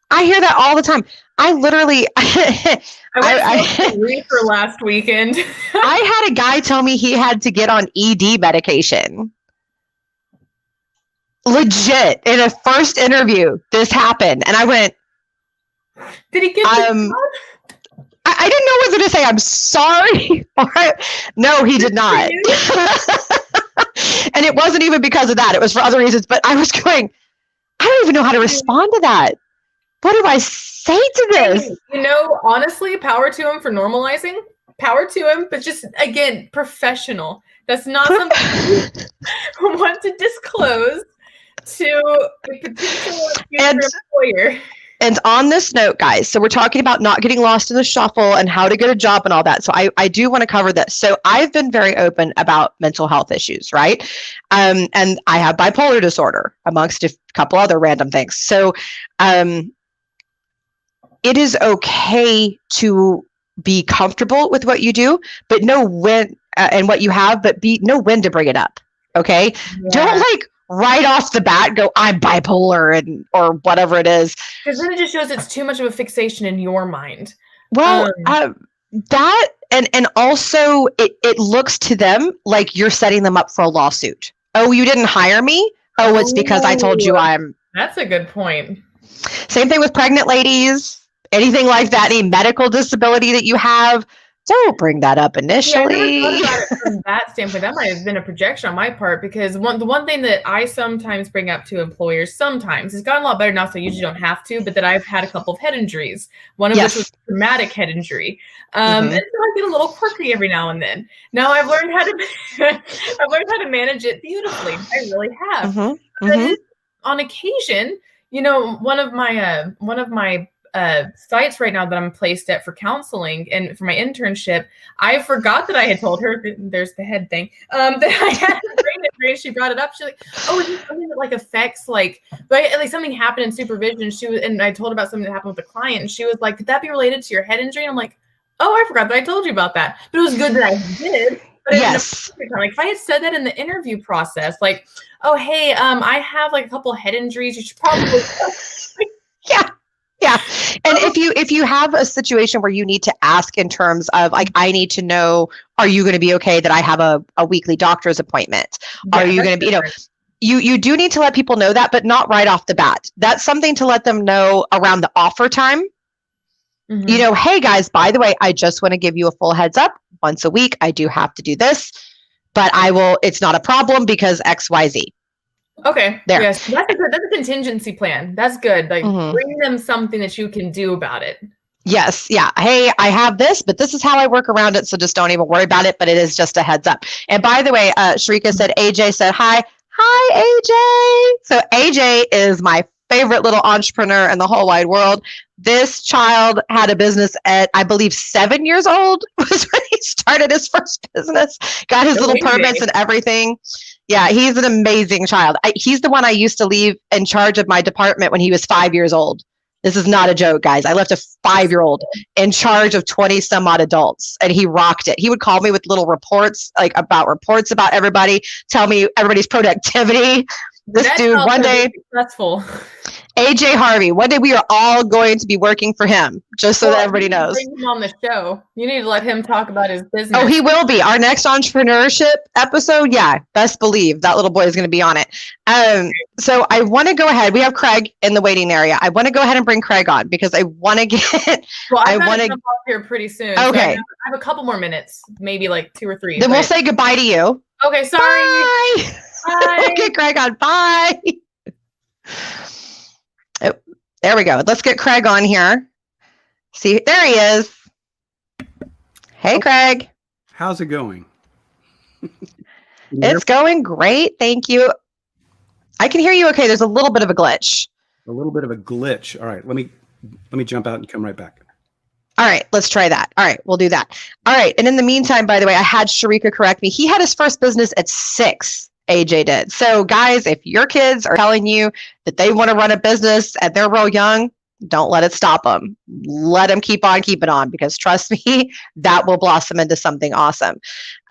I hear that all the time. I literally, I went to reefer last weekend. I had a guy tell me he had to get on ED medication. Legit, in a first interview, this happened, and I went, did he get I didn't know whether to say I'm sorry or no, he did not. And it wasn't even because of that. It was for other reasons. But I was going, I don't even know how to respond to that. What do I say to this? Honestly, power to him for normalizing. Power to him, but just, again, professional. That's not something you want to disclose to a potential employer. And on this note, guys, so we're talking about not getting lost in the shuffle and how to get a job and all that. So I do want to cover this. So I've been very open about mental health issues, right? And I have bipolar disorder, amongst a couple other random things. So it is okay to be comfortable with what you do, but know when and what you have, but know when to bring it up. Okay? Yeah. Don't right off the bat go, I'm bipolar or whatever it is. Because then it just shows it's too much of a fixation in your mind. Well, that and also it looks to them like you're setting them up for a lawsuit. Oh, you didn't hire me? Oh, it's because I told you I'm. That's a good point. Same thing with pregnant ladies. Anything like that, any medical disability that you have, don't bring that up initially. Yeah, I never thought about it from that standpoint. That might have been a projection on my part, because the one thing that I sometimes bring up to employers, sometimes, it's gotten a lot better now, so I usually don't have to, but that I've had a couple of head injuries, one of which was a traumatic head injury. And so I get a little quirky every now and then. Now I've learned how to manage it beautifully. I really have. But on occasion, one of my sites right now that I'm placed at for counseling and for my internship, I forgot that I had told her, there's the head thing, that I had a brain injury. She brought it up. She's like, oh, is this something that affects like something happened in supervision? And I told her about something that happened with a client, and she was like, could that be related to your head injury? And I'm like, oh, I forgot that I told you about that. But it was good that I did. But yes. If I had said that in the interview process, like, oh, hey, I have a couple head injuries, you should probably Yeah. And if you have a situation where you need to ask in terms of I need to know, are you going to be okay that I have a weekly doctor's appointment? Are you going to be, you do need to let people know that, but not right off the bat. That's something to let them know around the offer time. Hey guys, by the way, I just want to give you a full heads up. Once a week, I do have to do this, but it's not a problem because XYZ. Okay. There. Yes. That's a contingency plan. That's good. Bring them something that you can do about it. Yes. Yeah. Hey, I have this, but this is how I work around it. So just don't even worry about it. But it is just a heads up. And by the way, Sharika said, AJ said, hi. Hi, AJ. So AJ is my favorite little entrepreneur in the whole wide world. This child had a business at, I believe, 7 years old was when he started his first business, got his little permits and everything. Yeah, he's an amazing child. He's the one I used to leave in charge of my department when he was 5 years old. This is not a joke, guys. I left a 5-year-old in charge of 20 some odd adults, and he rocked it. He would call me with little reports, like reports about everybody, tell me everybody's productivity. This dude, one day, successful. AJ Harvey, one day we are all going to be working for him, just so that everybody knows. Bring him on the show. You need to let him talk about his business. Oh, he will be. Our next entrepreneurship episode, yeah, best believe that little boy is going to be on it. So I want to go ahead. We have Craig in the waiting area. I want to go ahead and bring Craig on because I want to get. Well, I want to jump off here pretty soon. Okay. So I have a couple more minutes, maybe like 2 or 3. Then we'll say goodbye to you. Okay, sorry. Bye. Bye. Okay, Craig on. Bye. Oh, there we go. Let's get Craig on here. See, there he is. Hey, Craig. How's it going? It's going great. Thank you. I can hear you okay. There's a little bit of a glitch. A little bit of a glitch. All right, let me jump out and come right back. All right, let's try that. All right, we'll do that. All right, and in the meantime, by the way, I had Sharika correct me. He had his first business at 6. AJ did. So guys, if your kids are telling you that they want to run a business and they're real young, don't let it stop them. Let them keep on keeping on, because trust me, that will blossom into something awesome.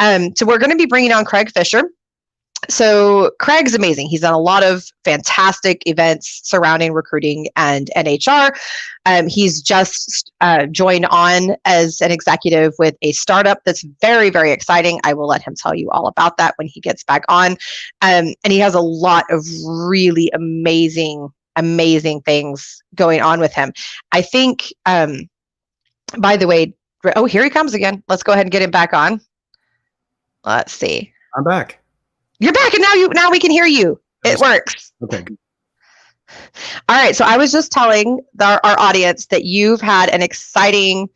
So we're going to be bringing on Craig Fisher. So Craig's amazing. He's done a lot of fantastic events surrounding recruiting and HR. He's just joined on as an executive with a startup that's very, very exciting. I will let him tell you all about that when he gets back on. And he has a lot of really amazing things going on with him. I think, by the way, oh, here he comes again. Let's go ahead and get him back on. Let's see. I'm back. You're back, and now we can hear you. It works. Okay. All right. So I was just telling our audience that you've had an exciting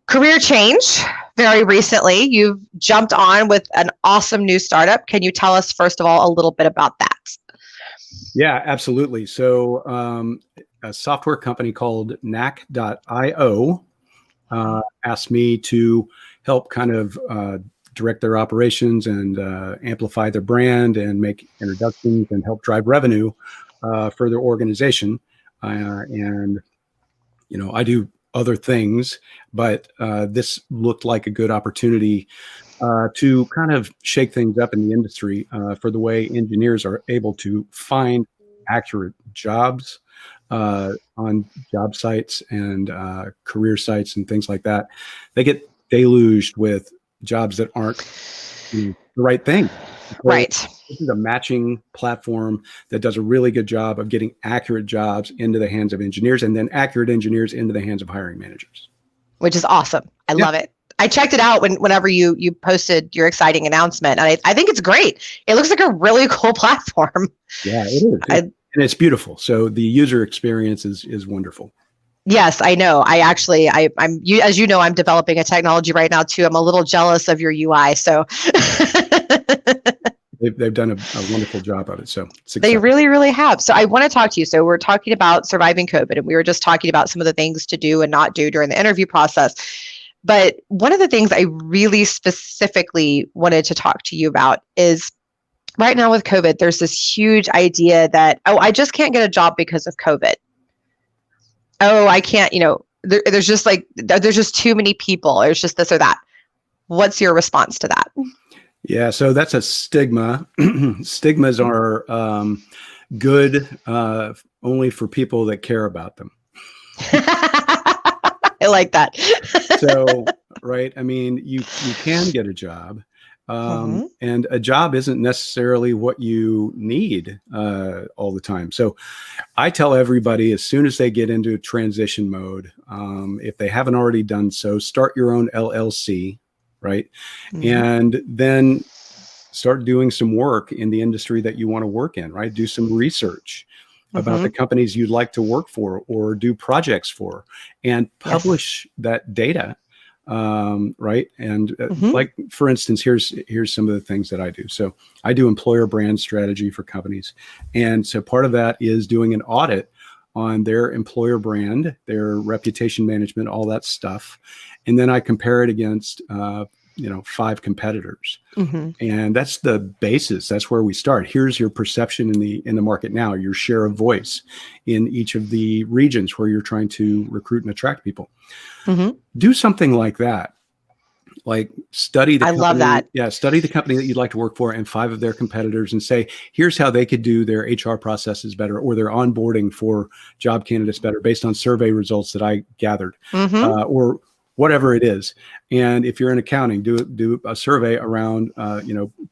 career change very recently. You've jumped on with an awesome new startup. Can you tell us, first of all, a little bit about that? Yeah, absolutely. So a software company called knack.io asked me to help kind of direct their operations and amplify their brand and make introductions and help drive revenue for their organization. And, you know, I do other things, but this looked like a good opportunity to kind of shake things up in the industry for the way engineers are able to find accurate jobs on job sites and career sites and things like that. They get deluged with jobs that aren't the right thing. Right. This is a matching platform that does a really good job of getting accurate jobs into the hands of engineers, and then accurate engineers into the hands of hiring managers. Which is awesome. I love it. I checked it out whenever you posted your exciting announcement, and I think it's great. It looks like a really cool platform. Yeah, it is. And it's beautiful. So the user experience is wonderful. Yes, I know. I'm as you know, I'm developing a technology right now too. I'm a little jealous of your UI. So they've done a wonderful job of it. So they really, really have. So I want to talk to you. So we're talking about surviving COVID, and we were just talking about some of the things to do and not do during the interview process. But one of the things I really specifically wanted to talk to you about is right now with COVID, there's this huge idea that, oh, I just can't get a job because of COVID. Oh, I can't, there's just too many people. There's just this or that. What's your response to that? Yeah, so that's a stigma. Stigmas are good only for people that care about them. I like that. So, right, I mean, you can get a job. And a job isn't necessarily what you need all the time. So I tell everybody, as soon as they get into transition mode, if they haven't already done so, start your own LLC, right? And then start doing some work in the industry that you want to work in, right? Do some research about the companies you'd like to work for or do projects for, and publish that data right? And like, for instance, here's some of the things that I do. So I do employer brand strategy for companies. And so part of that is doing an audit on their employer brand, their reputation management, all that stuff. And then I compare it against, 5 competitors. And that's the basis. That's where we start. Here's your perception in the market now, your share of voice in each of the regions where you're trying to recruit and attract people. Do something like that. Like study the company. I love that. Yeah, study the company that you'd like to work for and 5 of their competitors and say, here's how they could do their HR processes better or their onboarding for job candidates better based on survey results that I gathered, or whatever it is. And if you're in accounting, do a survey around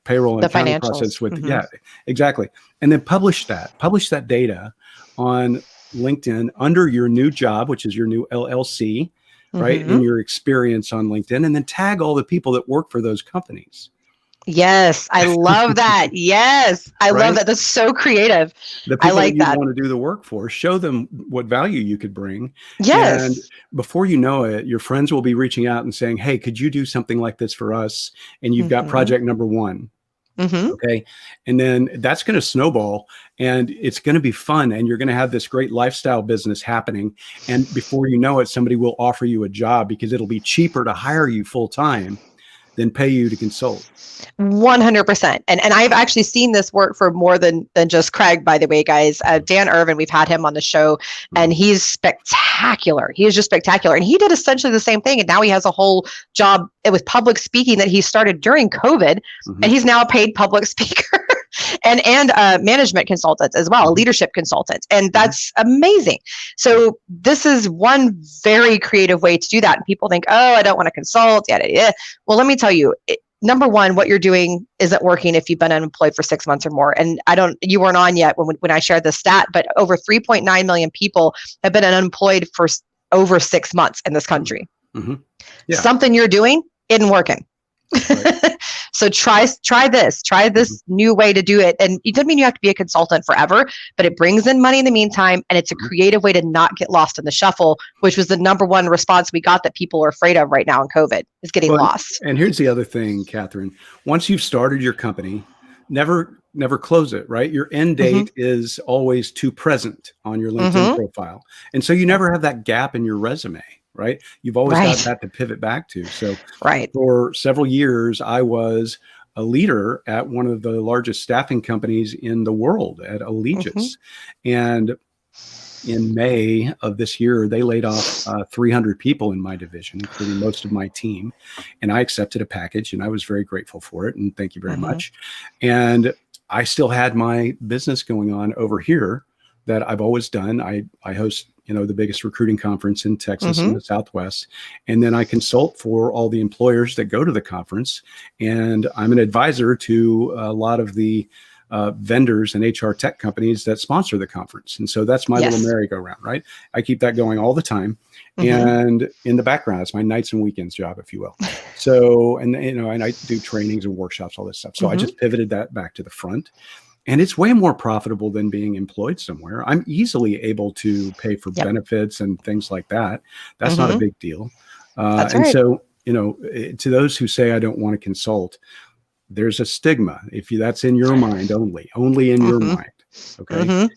payroll and The accounting financials. process with yeah, exactly. And then publish that data on LinkedIn under your new job, which is your new LLC. Right. In your experience on LinkedIn, and then tag all the people that work for those companies. Yes. I love that. Yes. I love that. That's so creative. The people I like that you that. want to do the work for, show them what value you could bring. Yes. And before you know it, your friends will be reaching out and saying, hey, could you do something like this for us? And you've got project number 1. Okay. And then that's going to snowball and it's going to be fun. And you're going to have this great lifestyle business happening. And before you know it, somebody will offer you a job because it'll be cheaper to hire you full time than pay you to consult. 100%. And I've actually seen this work for more than just Craig, by the way, guys. Dan Irvin, we've had him on the show and he's spectacular. He is just spectacular. And he did essentially the same thing. And now he has a whole job with public speaking that he started during COVID. And he's now a paid public speaker and management consultant as well, a leadership consultant. And that's amazing. So this is one very creative way to do that. And people think, oh, I don't want to consult. Yeah. Well, let me tell you, number one, what you're doing isn't working if you've been unemployed for 6 months or more. And you weren't on yet when I shared the stat, but over 3.9 million people have been unemployed for over 6 months in this country. Yeah. Something you're doing isn't working. Right. So try this new way to do it. And it doesn't mean you have to be a consultant forever, but it brings in money in the meantime. And it's a creative way to not get lost in the shuffle, which was the number one response we got that people are afraid of right now in COVID is getting lost. And here's the other thing, Catherine, once you've started your company, never close it, right? Your end date is always to present on your LinkedIn profile. And so you never have that gap in your resume. Right. You've always got that to pivot back to. So for several years, I was a leader at one of the largest staffing companies in the world at Allegis. And in May of this year, they laid off 300 people in my division, including most of my team. And I accepted a package and I was very grateful for it. And thank you very much. And I still had my business going on over here that I've always done. I host the biggest recruiting conference in Texas in the Southwest. And then I consult for all the employers that go to the conference. And I'm an advisor to a lot of the vendors and HR tech companies that sponsor the conference. And so that's my little merry-go-round, right? I keep that going all the time. And in the background, it's my nights and weekends job, if you will. So, and I do trainings and workshops, all this stuff. So I just pivoted that back to the front. And it's way more profitable than being employed somewhere. I'm easily able to pay for benefits and things like that. That's not a big deal. And so, to those who say I don't want to consult, there's a stigma. If that's in your mind only in your mind. Okay.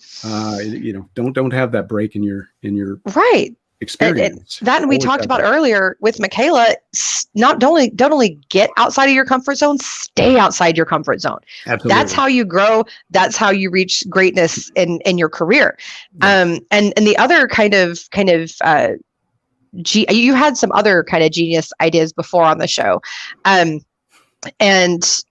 Don't have that break in your experience. And we talked about earlier with Michaela, don't only get outside of your comfort zone, stay outside your comfort zone. Absolutely. That's how you grow. That's how you reach greatness in your career. And the other you had some other kind of genius ideas before on the show. And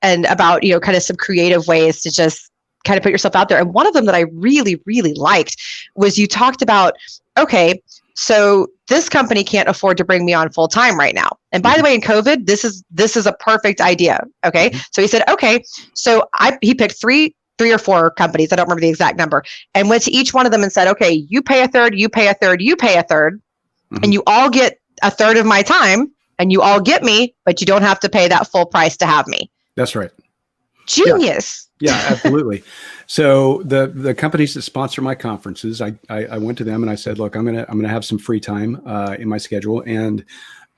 about, kind of some creative ways to just kind of put yourself out there. And one of them that I really, really liked was you talked about, okay, so this company can't afford to bring me on full time right now. And by the way, in COVID, this is a perfect idea. Okay. So he said, okay, so he picked three or four companies. I don't remember the exact number, and went to each one of them and said, okay, you pay a third, you pay a third, you pay a third, and you all get a third of my time and you all get me, but you don't have to pay that full price to have me. That's right. Genius. Yeah, absolutely. So the companies that sponsor my conferences, I went to them and I said, look, I'm gonna have some free time in my schedule, and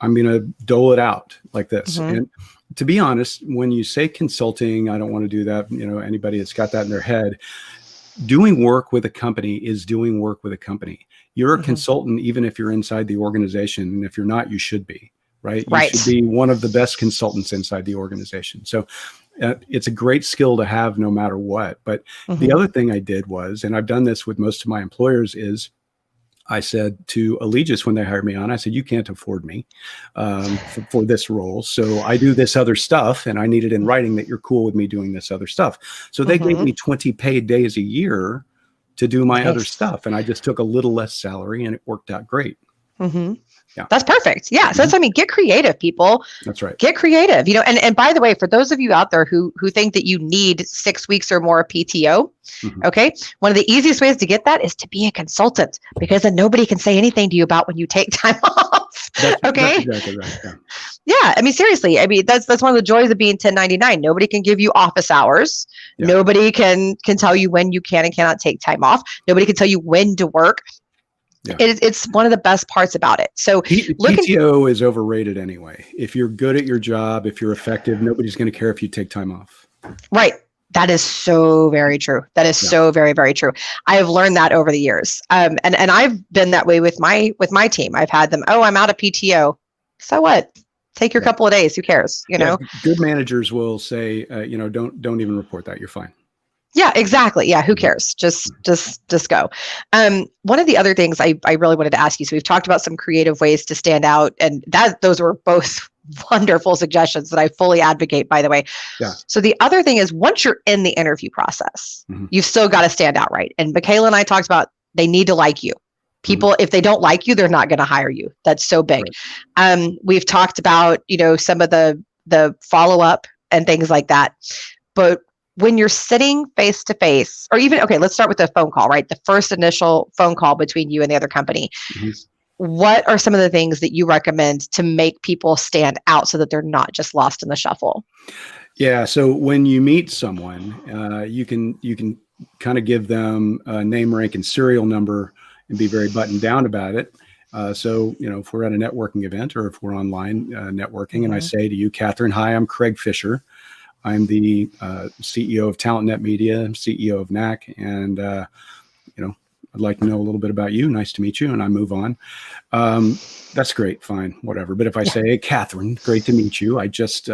I'm going to dole it out like this. Mm-hmm. And to be honest, when you say consulting, I don't want to do that. Anybody that's got that in their head, doing work with a company is doing work with a company. You're a Mm-hmm. consultant, even if you're inside the organization. And if you're not, you should be, right? You Right. should be one of the best consultants inside the organization. So it's a great skill to have no matter what. But Mm-hmm. the other thing I did was, and I've done this with most of my employers, is I said to Allegis when they hired me on, I said, you can't afford me for this role. So I do this other stuff, and I need it in writing that you're cool with me doing this other stuff. So they gave me 20 paid days a year to do my other stuff. And I just took a little less salary, and it worked out great. Mm-hmm. Yeah. That's perfect. Yeah. So that's, I mean, get creative, people. That's right. Get creative, and by the way, for those of you out there who think that you need 6 weeks or more of PTO, okay, one of the easiest ways to get that is to be a consultant, because then nobody can say anything to you about when you take time off. Okay. That's exactly right. Yeah. Yeah. I mean, seriously, I mean, that's one of the joys of being 1099. Nobody can give you office hours. Yeah. Nobody can tell you when you can and cannot take time off. Nobody can tell you when to work. Yeah. It's one of the best parts about it. So PTO is overrated anyway. If you're good at your job, if you're effective, nobody's going to care if you take time off. Right. That is so very true. That is so very, very true. I have learned that over the years. And I've been that way with my team. I've had them, I'm out of PTO. So what? Take your couple of days. Who cares? You know, good managers will say, don't even report that. You're fine. Yeah, exactly. Yeah. Who cares? Just go. One of the other things I really wanted to ask you, so we've talked about some creative ways to stand out, and those were both wonderful suggestions that I fully advocate, by the way. Yeah. So the other thing is, once you're in the interview process, you've still got to stand out, right? And Michaela and I talked about, they need to like you. People, if they don't like you, they're not going to hire you. That's so big. Right. We've talked about, some of the follow-up and things like that. But when you're sitting face to face, or even, okay, let's start with the phone call, right? The first initial phone call between you and the other company. What are some of the things that you recommend to make people stand out so that they're not just lost in the shuffle? Yeah. So when you meet someone, you can kind of give them a name, rank, and serial number and be very buttoned down about it. So, if we're at a networking event, or if we're online networking, and I say to you, Catherine, hi, I'm Craig Fisher. I'm the CEO of TalentNet Media, CEO of NAC, and I'd like to know a little bit about you. Nice to meet you, and I move on. That's great, fine, whatever. But if I say, hey, Catherine, great to meet you. I just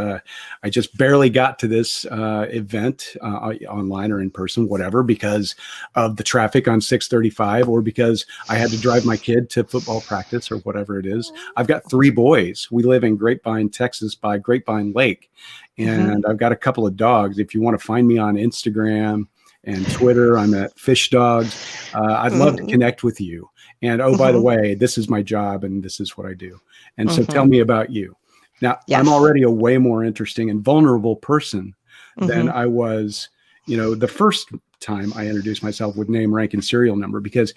barely got to this event online or in person, whatever, because of the traffic on 635, or because I had to drive my kid to football practice, or whatever it is. I've got 3 boys. We live in Grapevine, Texas, by Grapevine Lake. And I've got a couple of dogs. If you want to find me on Instagram and Twitter, I'm at Fish Dogs. I'd love to connect with you. And by the way, this is my job and this is what I do. And so tell me about you. Now, I'm already a way more interesting and vulnerable person than I was, the first time I introduced myself with name, rank, and serial number, because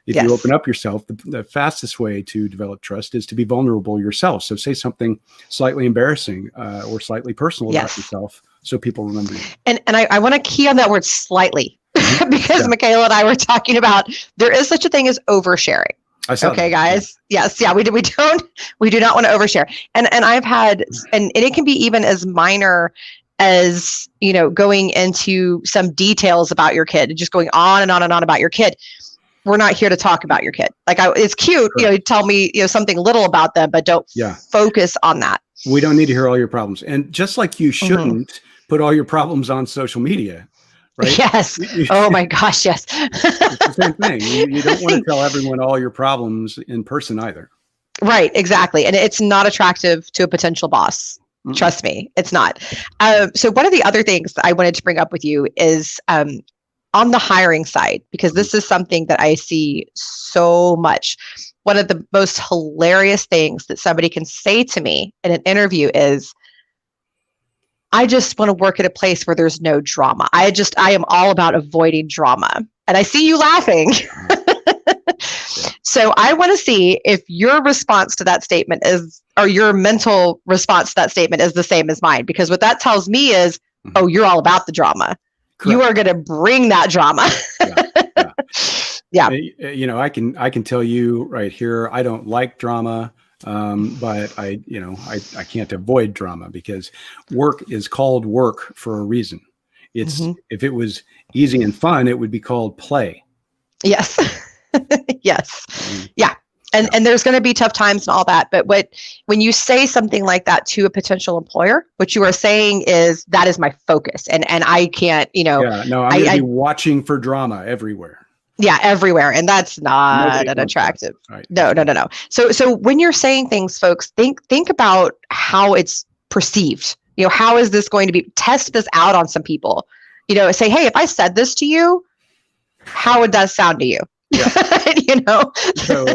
if you open up yourself, the fastest way to develop trust is to be vulnerable yourself. So say something slightly embarrassing or slightly personal about yourself, so people remember you. And I want to key on that word slightly, because Michaela and I were talking about, there is such a thing as oversharing. Okay, guys. Yes. Yeah. We do not want to overshare. And I've had, and it can be even as minor as, going into some details about your kid, just going on and on and on about your kid. We're not here to talk about your kid. Like, it's cute, tell me, something little about them, but don't focus on that. We don't need to hear all your problems. And just like you shouldn't put all your problems on social media, right? Yes. Oh my gosh. Yes. It's the same thing. You don't want to tell everyone all your problems in person either. Right. Exactly. And it's not attractive to a potential boss. Trust me, it's not. So one of the other things that I wanted to bring up with you is, on the hiring side, because this is something that I see so much. One of the most hilarious things that somebody can say to me in an interview is, I just want to work at a place where there's no drama. I am all about avoiding drama. And I see you laughing. So I want to see if your response to that statement is, or your mental response to that statement is the same as mine, because what that tells me is, oh, you're all about the drama. Correct. You are going to bring that drama. Yeah. I can tell you right here, I don't like drama. But I can't avoid drama because work is called work for a reason. It's if it was easy and fun, it would be called play. Yes. Yes. Yeah. And there's going to be tough times and all that. But when you say something like that to a potential employer, what you are saying is that is my focus. And I can't, I'm going to be watching for drama everywhere. Yeah, everywhere. And that's not an attractive. Right. No. So when you're saying things, folks, think about how it's perceived. How is this going to be? Test this out on some people. Say, hey, if I said this to you, how would that sound to you? Yeah. So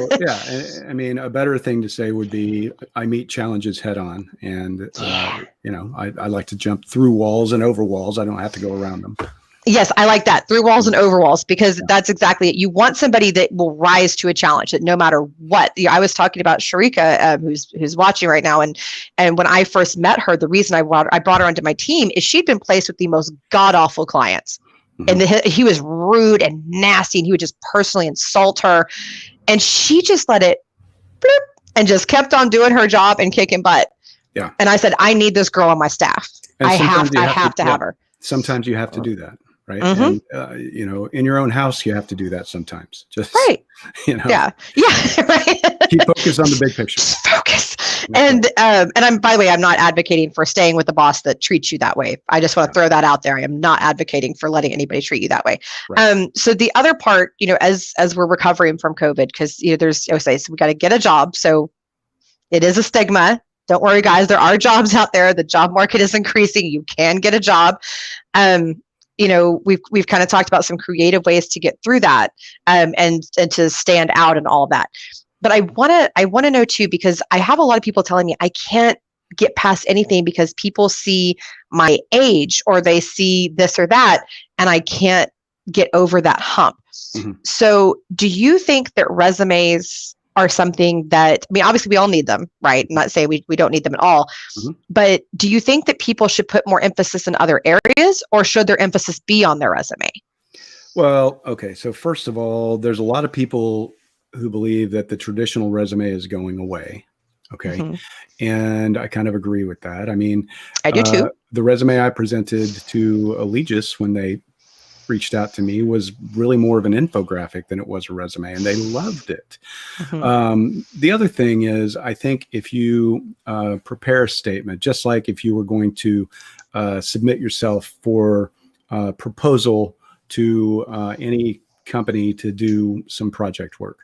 I mean, a better thing to say would be, I meet challenges head on, and I like to jump through walls and over walls. I don't have to go around them. Yes, I like that. Through walls and over walls, because that's exactly it. You want somebody that will rise to a challenge, that no matter what. I was talking about Sharika, who's watching right now, and when I first met her, the reason I brought her onto my team is she'd been placed with the most god awful clients. And he was rude and nasty, and he would just personally insult her. And she just let it bloop, and just kept on doing her job and kicking butt. Yeah. And I said, I need this girl on my staff. I have to have her. Sometimes you have to do that, right? And, in your own house, you have to do that sometimes. Just right. Yeah. Right. Keep focus on the big picture. Just focus. And I'm, by the way, I'm not advocating for staying with a boss that treats you that way. I just want to throw that out there. I am not advocating for letting anybody treat you that way. Right. So the other part, as we're recovering from COVID, because there's, so we got to get a job. So it is a stigma. Don't worry, guys. There are jobs out there. The job market is increasing. You can get a job. We've kind of talked about some creative ways to get through that, and to stand out and all of that. But I want to know too, because I have a lot of people telling me I can't get past anything because people see my age or they see this or that, and I can't get over that hump. So do you think that resumes are something that, obviously we all need them, right? I'm not saying we don't need them at all, but do you think that people should put more emphasis in other areas, or should their emphasis be on their resume? Well, okay. So first of all, there's a lot of people who believe that the traditional resume is going away. Okay. And I kind of agree with that. I do too. The resume I presented to Allegis when they reached out to me was really more of an infographic than it was a resume, and they loved it. The other thing is, I think if you prepare a statement, just like if you were going to submit yourself for a proposal to any company to do some project work,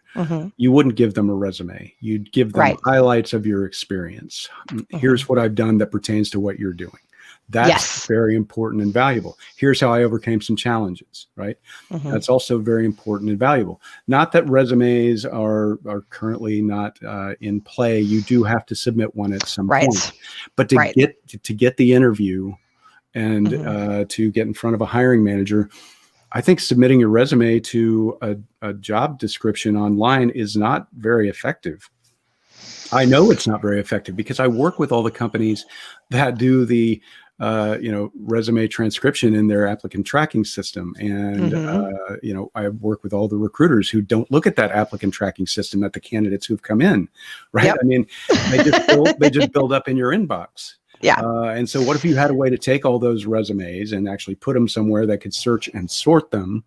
you wouldn't give them a resume. You'd give them highlights of your experience. Here's what I've done that pertains to what you're doing. That's very important and valuable. Here's how I overcame some challenges, right? That's also very important and valuable. Not that resumes are currently not in play. You do have to submit one at some point. But to get the interview and to get in front of a hiring manager, I think submitting your resume to a job description online is not very effective. I know it's not very effective because I work with all the companies that do the resume transcription in their applicant tracking system. And, I work with all the recruiters who don't look at that applicant tracking system at the candidates who've come in, right? They just build up in your inbox. Yeah. And so what if you had a way to take all those resumes and actually put them somewhere that could search and sort them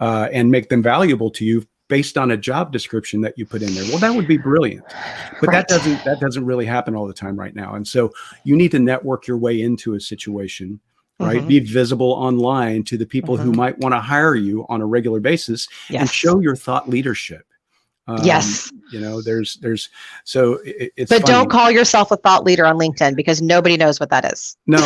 and make them valuable to you based on a job description that you put in there? Well, that would be brilliant. But that doesn't really happen all the time right now. And so you need to network your way into a situation, right? Be visible online to the people who might want to hire you on a regular basis and show your thought leadership. There's so it's but funny. Don't call yourself a thought leader on LinkedIn, because nobody knows what that is. No,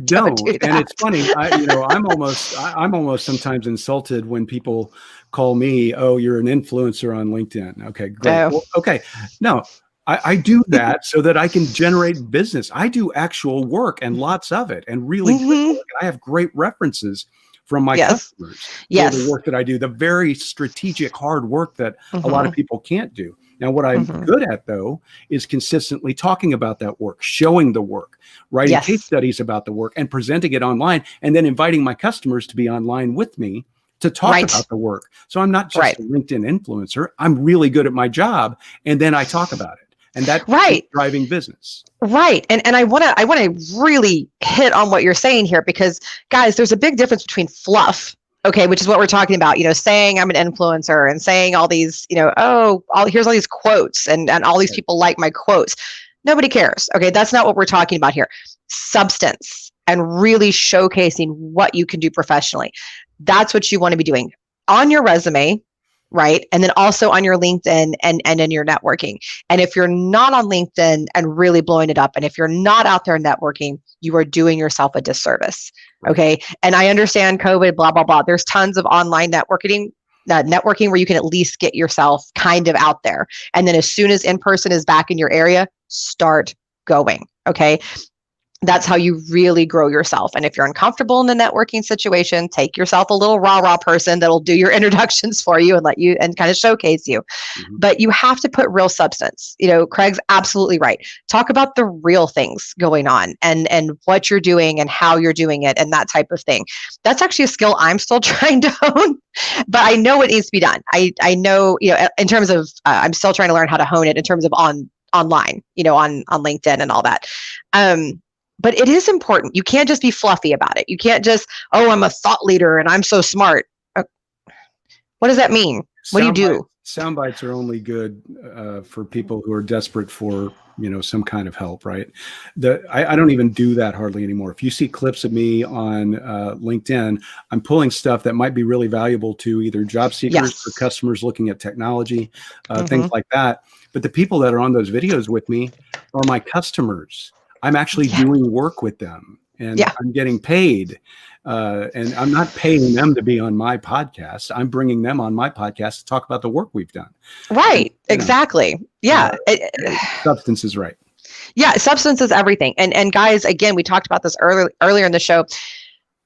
don't. And it's funny. I'm almost sometimes insulted when people call me, "Oh, you're an influencer on LinkedIn." Okay, great. Well, okay. No, I do that so that I can generate business. I do actual work and lots of it, and really good work. I have great references from my customers for the work that I do, the very strategic, hard work that a lot of people can't do. Now, what I'm good at, though, is consistently talking about that work, showing the work, writing case studies about the work, and presenting it online, and then inviting my customers to be online with me to talk about the work. So I'm not just a LinkedIn influencer. I'm really good at my job, and then I talk about it. And that's right. driving business. Right. And I want to really hit on what you're saying here, because guys, there's a big difference between fluff, okay, which is what we're talking about, saying I'm an influencer and saying all these, here's all these quotes and all these people like my quotes. Nobody cares. Okay. That's not what we're talking about here. Substance and really showcasing what you can do professionally. That's what you want to be doing on your resume. Right. And then also on your LinkedIn and in your networking. And if you're not on LinkedIn and really blowing it up, and if you're not out there networking, you are doing yourself a disservice. Okay. And I understand COVID, blah, blah, blah. There's tons of online networking where you can at least get yourself kind of out there. And then as soon as in-person is back in your area, start going. Okay. That's how you really grow yourself. And if you're uncomfortable in the networking situation, take yourself a little rah-rah person that'll do your introductions for you and let you and kind of showcase you. Mm-hmm. But you have to put real substance. Craig's absolutely right. Talk about the real things going on and what you're doing and how you're doing it and that type of thing. That's actually a skill I'm still trying to hone, but I know it needs to be done. I know, in terms of, I'm still trying to learn how to hone it in terms of online, on LinkedIn and all that. But it is important. You can't just be fluffy about it. You can't just, I'm a thought leader and I'm so smart. What does that mean? What do you do? Sound bites are only good for people who are desperate for, some kind of help, right? I don't even do that hardly anymore. If you see clips of me on LinkedIn, I'm pulling stuff that might be really valuable to either job seekers or customers looking at technology, things like that. But the people that are on those videos with me are my customers. I'm actually doing work with them and I'm getting paid. And I'm not paying them to be on my podcast. I'm bringing them on my podcast to talk about the work we've done. Right. And, exactly. Substance is right. Yeah. Substance is everything. And guys, again, we talked about this earlier in the show.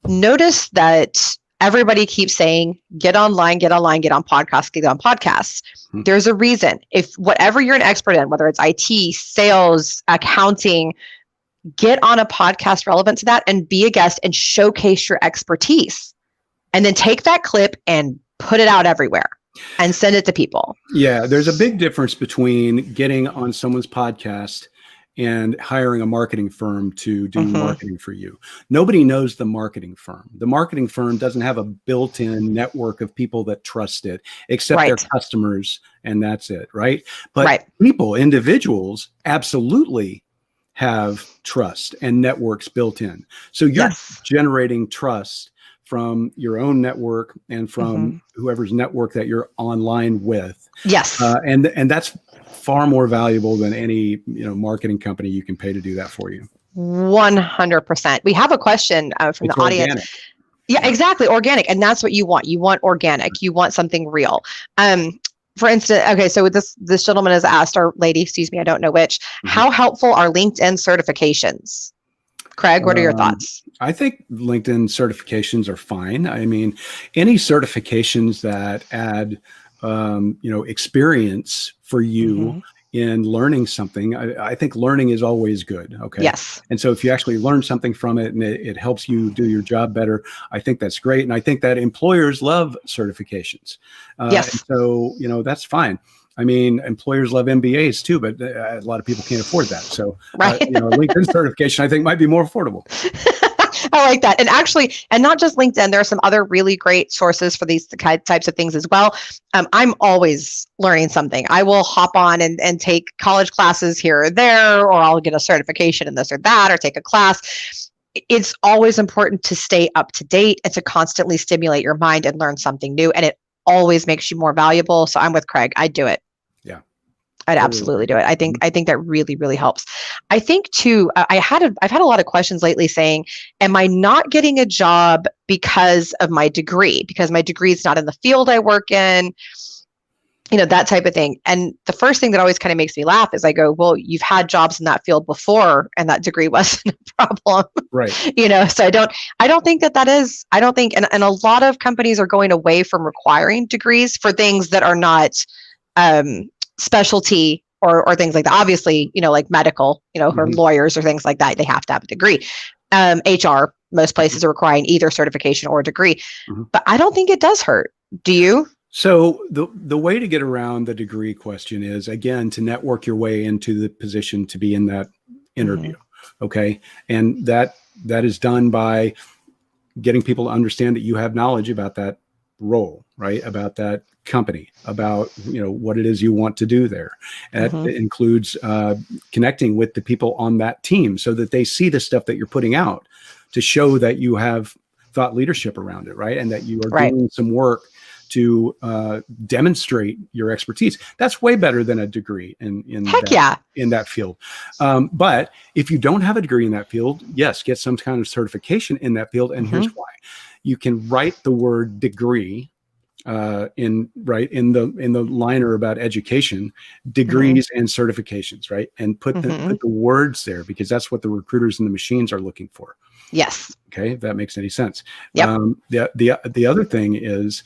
Notice that everybody keeps saying, get online, get on podcasts, get on podcasts. Mm-hmm. There's a reason. If whatever you're an expert in, whether it's IT, sales, accounting, get on a podcast relevant to that and be a guest and showcase your expertise. And then take that clip and put it out everywhere and send it to people. Yeah, there's a big difference between getting on someone's podcast and hiring a marketing firm to do marketing for you. Nobody knows the marketing firm. The marketing firm doesn't have a built-in network of people that trust it, except their customers, and that's it, right? But people, individuals, absolutely have trust and networks built in. So you're generating trust from your own network and from whoever's network that you're online with. Yes. And that's far more valuable than any, marketing company you can pay to do that for you. 100%. We have a question from the audience. Organic. Yeah, exactly. Organic. And that's what you want. You want organic. You want something real. For instance, okay, so this gentleman has asked, or lady, excuse me, I don't know which, how helpful are LinkedIn certifications? Craig, what are your thoughts? I think LinkedIn certifications are fine. I mean, any certifications that add, experience for you in learning something, I think learning is always good. Okay. Yes. And so if you actually learn something from it and it helps you do your job better, I think that's great. And I think that employers love certifications. Yes. And so, that's fine. I mean, employers love MBAs too, but a lot of people can't afford that. So, LinkedIn certification, I think, might be more affordable. I like that. And actually, and not just LinkedIn, there are some other really great sources for these types of things as well. I'm always learning something. I will hop on and take college classes here or there, or I'll get a certification in this or that, or take a class. It's always important to stay up to date and to constantly stimulate your mind and learn something new. And it always makes you more valuable. So I'm with Craig. I'd do it. Yeah. I'd absolutely do it. I think that really, really helps. I think too, I've had a lot of questions lately saying, am I not getting a job because of my degree? Because my degree is not in the field I work in, that type of thing. And the first thing that always kind of makes me laugh is I go, well, you've had jobs in that field before and that degree wasn't a problem. Right. So I don't think that is, and a lot of companies are going away from requiring degrees for things that are not, specialty or things like that. Obviously, like medical, or lawyers or things like that, they have to have a degree. HR, most places are requiring either certification or a degree, but I don't think it does hurt. Do you? So the way to get around the degree question is, again, to network your way into the position to be in that interview. Okay. And that is done by getting people to understand that you have knowledge about that role, right? About that company, about, what it is you want to do there. And that includes connecting with the people on that team so that they see the stuff that you're putting out to show that you have thought leadership around it, right? And that you are doing some work to demonstrate your expertise. That's way better than a degree in that field. But if you don't have a degree in that field, yes, get some kind of certification in that field. And here's why: you can write the word degree in the liner about education, degrees and certifications, right? And put the words there, because that's what the recruiters and the machines are looking for. Yes. Okay, if that makes any sense. Yep. The other thing is,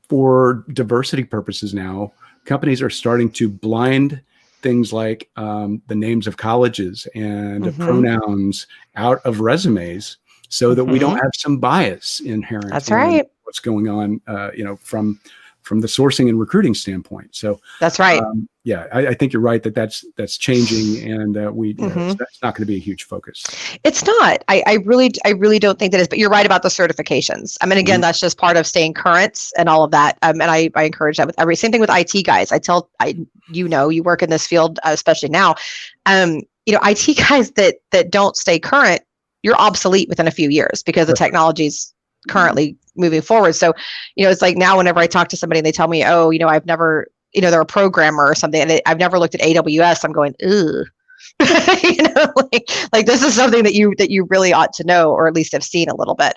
for diversity purposes now, companies are starting to blind things like the names of colleges and pronouns out of resumes so that we don't have some bias inherent. That's right. What's going on, from the sourcing and recruiting standpoint. So that's right. I think you're right that's changing, and it's not going to be a huge focus. It's not. I really don't think that is. But you're right about the certifications. I mean, again, that's just part of staying current and all of that. And I encourage that with same thing with IT guys. You work in this field, especially now. IT guys that don't stay current, you're obsolete within a few years because the technology's currently moving forward. So, it's like now whenever I talk to somebody and they tell me, I've never, they're a programmer or something, and I've never looked at AWS, I'm going, ugh. like this is something that you really ought to know, or at least have seen a little bit.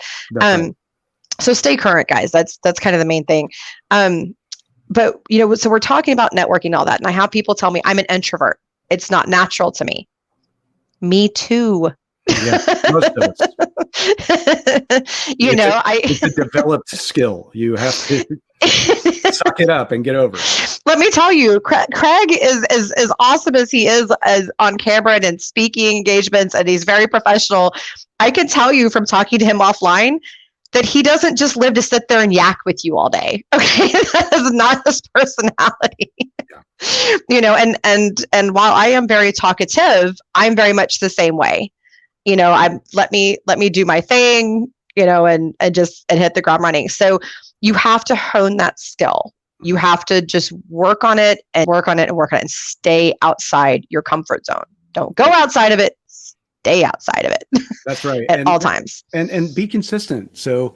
So stay current, guys. That's kind of the main thing. But so we're talking about networking and all that, and I have people tell me I'm an introvert. It's not natural to me. Me too. Yeah, most of us. It's a developed skill. You have to suck it up and get over it. Let me tell you, Craig is as awesome as he is as on camera and in speaking engagements, and he's very professional. I can tell you from talking to him offline that he doesn't just live to sit there and yak with you all day. Okay, that is not his personality. Yeah. And while I am very talkative, I'm very much the same way. Let me do my thing, and hit the ground running. So you have to hone that skill. You have to just work on it and stay outside your comfort zone. Don't go outside of it. Stay outside of it. That's right. At all times. And be consistent. So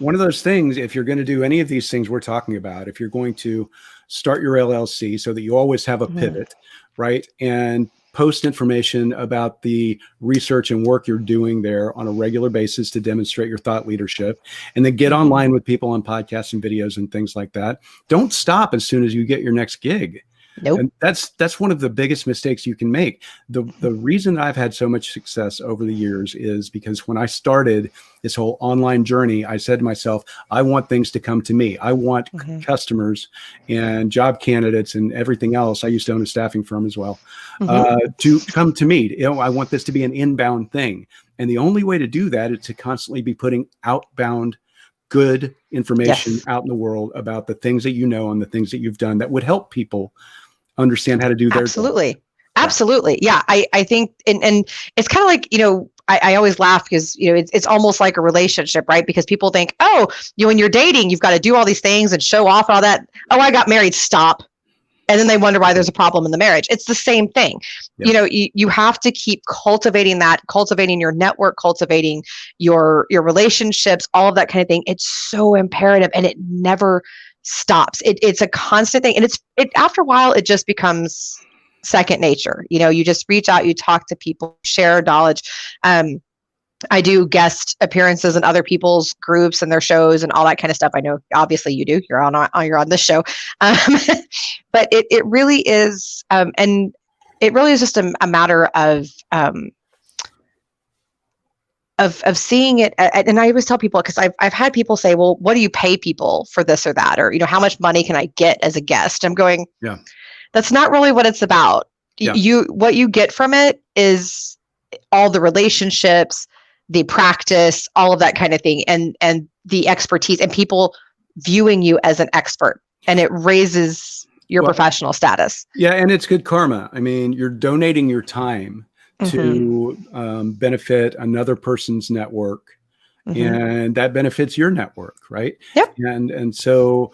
one of those things, if you're going to do any of these things we're talking about, if you're going to start your LLC so that you always have a pivot, right? And post information about the research and work you're doing there on a regular basis to demonstrate your thought leadership, and then get online with people on podcasts and videos and things like that. Don't stop as soon as you get your next gig. Nope. And that's one of the biggest mistakes you can make. The reason I've had so much success over the years is because when I started this whole online journey, I said to myself, I want things to come to me. I want customers and job candidates and everything else. I used to own a staffing firm as well, to come to me. I want this to be an inbound thing. And the only way to do that is to constantly be putting outbound good information out in the world about the things that you know and the things that you've done that would help people understand how to do their job. Absolutely. Yeah. I think, and it's kind of like, I always laugh because, it's almost like a relationship, right? Because people think, when you're dating, you've got to do all these things and show off all that. Oh, I got married. Stop. And then they wonder why there's a problem in the marriage. It's the same thing. Yeah. You have to keep cultivating your network, cultivating your relationships, all of that kind of thing. It's so imperative, and it never stops. It's a constant thing. And after a while, it just becomes second nature. You just reach out, you talk to people, share knowledge. I do guest appearances in other people's groups and their shows and all that kind of stuff. I know, obviously, you do. You're on this show, but it really is, and it really is just a matter of seeing it. And I always tell people, because I've had people say, "Well, what do you pay people for this or that?" Or how much money can I get as a guest? I'm going, that's not really what it's about. What you get from it is all the relationships, the practice, all of that kind of thing, and the expertise, and people viewing you as an expert, and it raises your professional status. Yeah, and it's good karma. I mean, you're donating your time to benefit another person's network, and that benefits your network, right? Yep. And so,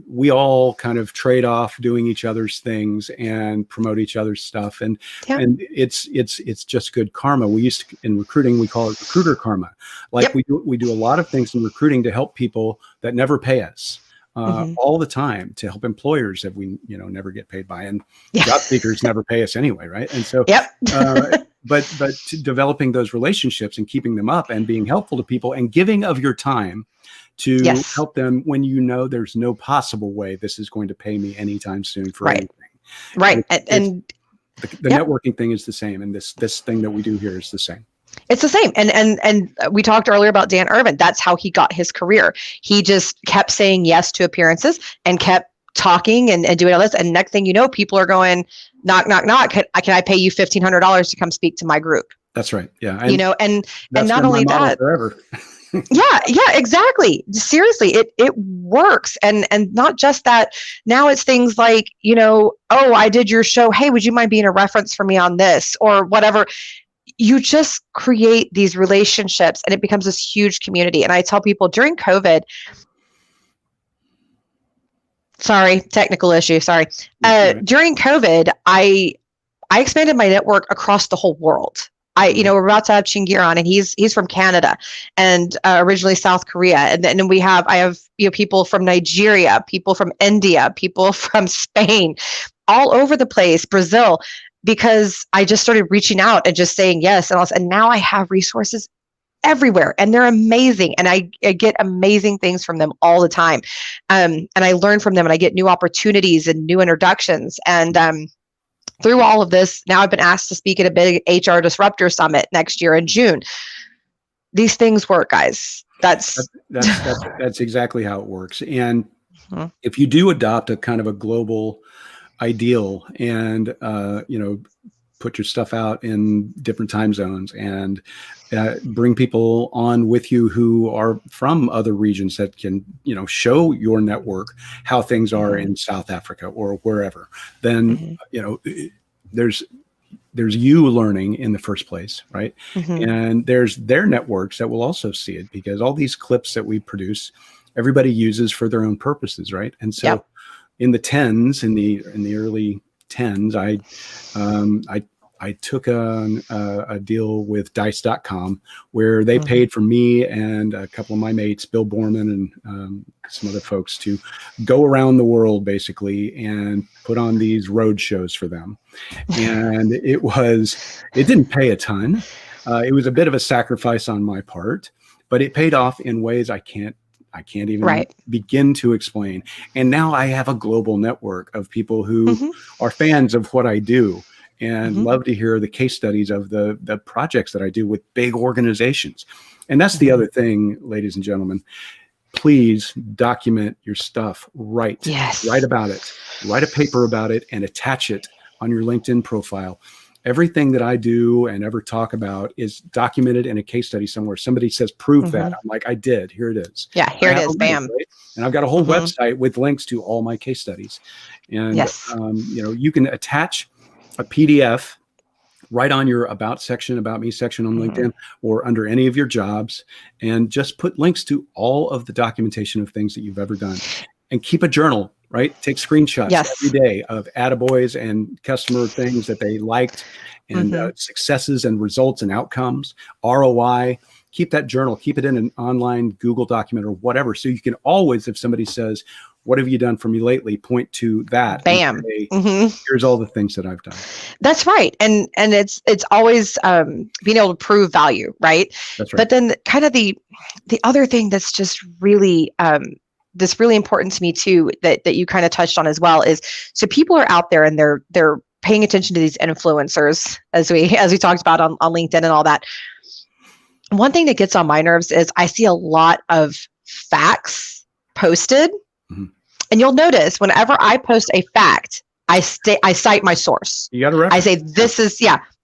we all kind of trade off doing each other's things and promote each other's stuff, and it's just good karma. We used to, in recruiting, we call it recruiter karma. Like we do a lot of things in recruiting to help people that never pay us. All the time, to help employers that we never get paid by, and job seekers never pay us anyway, right? And so but to developing those relationships and keeping them up and being helpful to people and giving of your time to help them when there's no possible way this is going to pay me anytime soon for anything. Right. And the networking thing is the same, and this thing that we do here is the same. It's the same. And we talked earlier about Dan Irvin. That's how he got his career. He just kept saying yes to appearances and kept talking and doing all this. And next thing you know, people are going, knock, knock, knock. Can I pay you $1,500 to come speak to my group? That's right. Yeah. And not only that, forever. yeah, exactly. Seriously, it works. And not just that. Now it's things like, oh, I did your show. Hey, would you mind being a reference for me on this or whatever? You just create these relationships and it becomes this huge community. And I tell people during COVID, technical issue. During COVID, I expanded my network across the whole world. We're about to have Chingir on, and he's from Canada and originally South Korea. And then I have people from Nigeria, people from India, people from Spain, all over the place, Brazil, because I just started reaching out and just saying yes. And now I have resources everywhere, and they're amazing. And I get amazing things from them all the time. And I learn from them, and I get new opportunities and new introductions. And through all of this, now I've been asked to speak at a big HR Disruptor Summit next year in June. These things work, guys. That's exactly how it works. And if you do adopt a kind of a global ideal and put your stuff out in different time zones and bring people on with you who are from other regions that can show your network how things are in South Africa or wherever, then there's you learning in the first place, right? And there's their networks that will also see it, because all these clips that we produce, everybody uses for their own purposes, right? And so in the early tens, I took a deal with Dice.com where they paid for me and a couple of my mates, Bill Borman and some other folks, to go around the world basically and put on these road shows for them. And it didn't pay a ton. It was a bit of a sacrifice on my part, but it paid off in ways I can't even begin to explain. And now I have a global network of people who are fans of what I do and love to hear the case studies of the projects that I do with big organizations. And that's the other thing, ladies and gentlemen. Please document your stuff. Write about it. Write a paper about it and attach it on your LinkedIn profile. Everything that I do and ever talk about is documented in a case study somewhere. Somebody says, prove that. I'm like, I did. Here it is. Yeah, here it is. Bam. Right? And I've got a whole website with links to all my case studies. And, you can attach a PDF right on your About section, About Me section on LinkedIn, or under any of your jobs, and just put links to all of the documentation of things that you've ever done. And keep a journal, right? Take screenshots every day of attaboys and customer things that they liked, and successes and results and outcomes, ROI. Keep that journal, keep it in an online Google document or whatever. So you can always, if somebody says, what have you done for me lately? Point to that. Bam. Say, here's all the things that I've done. That's right. And it's always being able to prove value, right? That's right. But then kind of the other thing that's just really that's really important to me too, that you kind of touched on as well, is so people are out there and they're paying attention to these influencers, as we talked about on LinkedIn and all that. One thing that gets on my nerves is I see a lot of facts posted. And you'll notice whenever I post a fact, I cite my source. You got to reference. I say,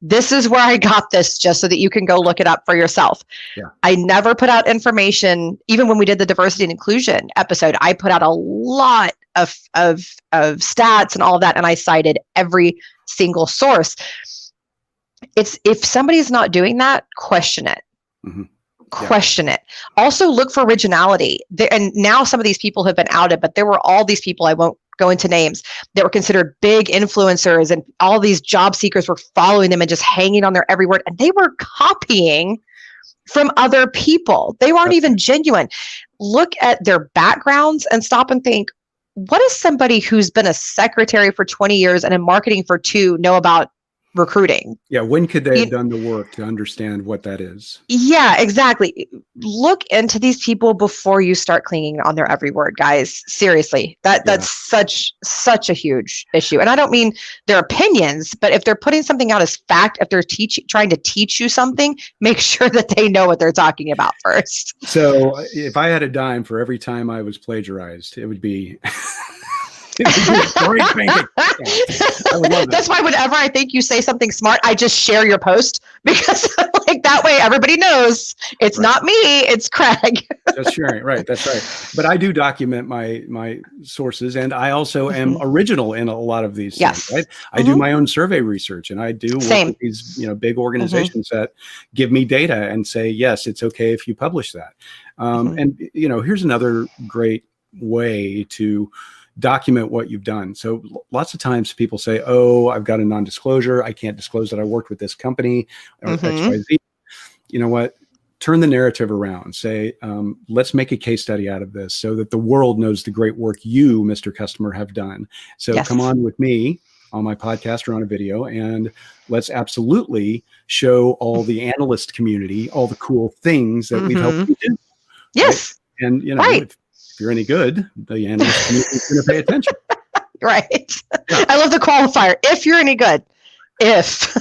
this is where I got this, just so that you can go look it up for yourself. Yeah. I never put out information. Even when we did the diversity and inclusion episode, I put out a lot of stats and all of that, and I cited every single source. It's, if somebody's not doing that, question it. Mm-hmm. Question it. Also look for originality. And now some of these people have been outed, but there were all these people, I won't go into names, that were considered big influencers, and all these job seekers were following them and just hanging on their every word. And they were copying from other people. They weren't even genuine. Look at their backgrounds and stop and think, what does somebody who's been a secretary for 20 years and in marketing for 2 know about recruiting? Yeah. When could they have done the work to understand what that is? Yeah, exactly. Look into these people before you start clinging on their every word, guys. Seriously, that's such a huge issue. And I don't mean their opinions, but if they're putting something out as fact, if they're trying to teach you something, make sure that they know what they're talking about first. So if I had a dime for every time I was plagiarized, it would be great banking. I would love that. That's why whenever I think you say something smart, I just share your post, because like that way everybody knows it's not me, it's Craig. Just sharing, right? That's right. But I do document my sources, and I also am original in a lot of these things, right? I do my own survey research, and I do work with these big organizations that give me data and say, yes, it's okay if you publish that. And here's another great way to document what you've done. So lots of times people say, oh, I've got a non-disclosure. I can't disclose that I worked with this company or XYZ. You know what? Turn the narrative around. Say, let's make a case study out of this so that the world knows the great work you, Mr. Customer, have done. So come on with me on my podcast or on a video, and let's absolutely show all the analyst community all the cool things that we've helped you do. Yes. Right? And if you're any good, the analyst community is going to pay attention. Right. Yeah. I love the qualifier. If you're any good. If.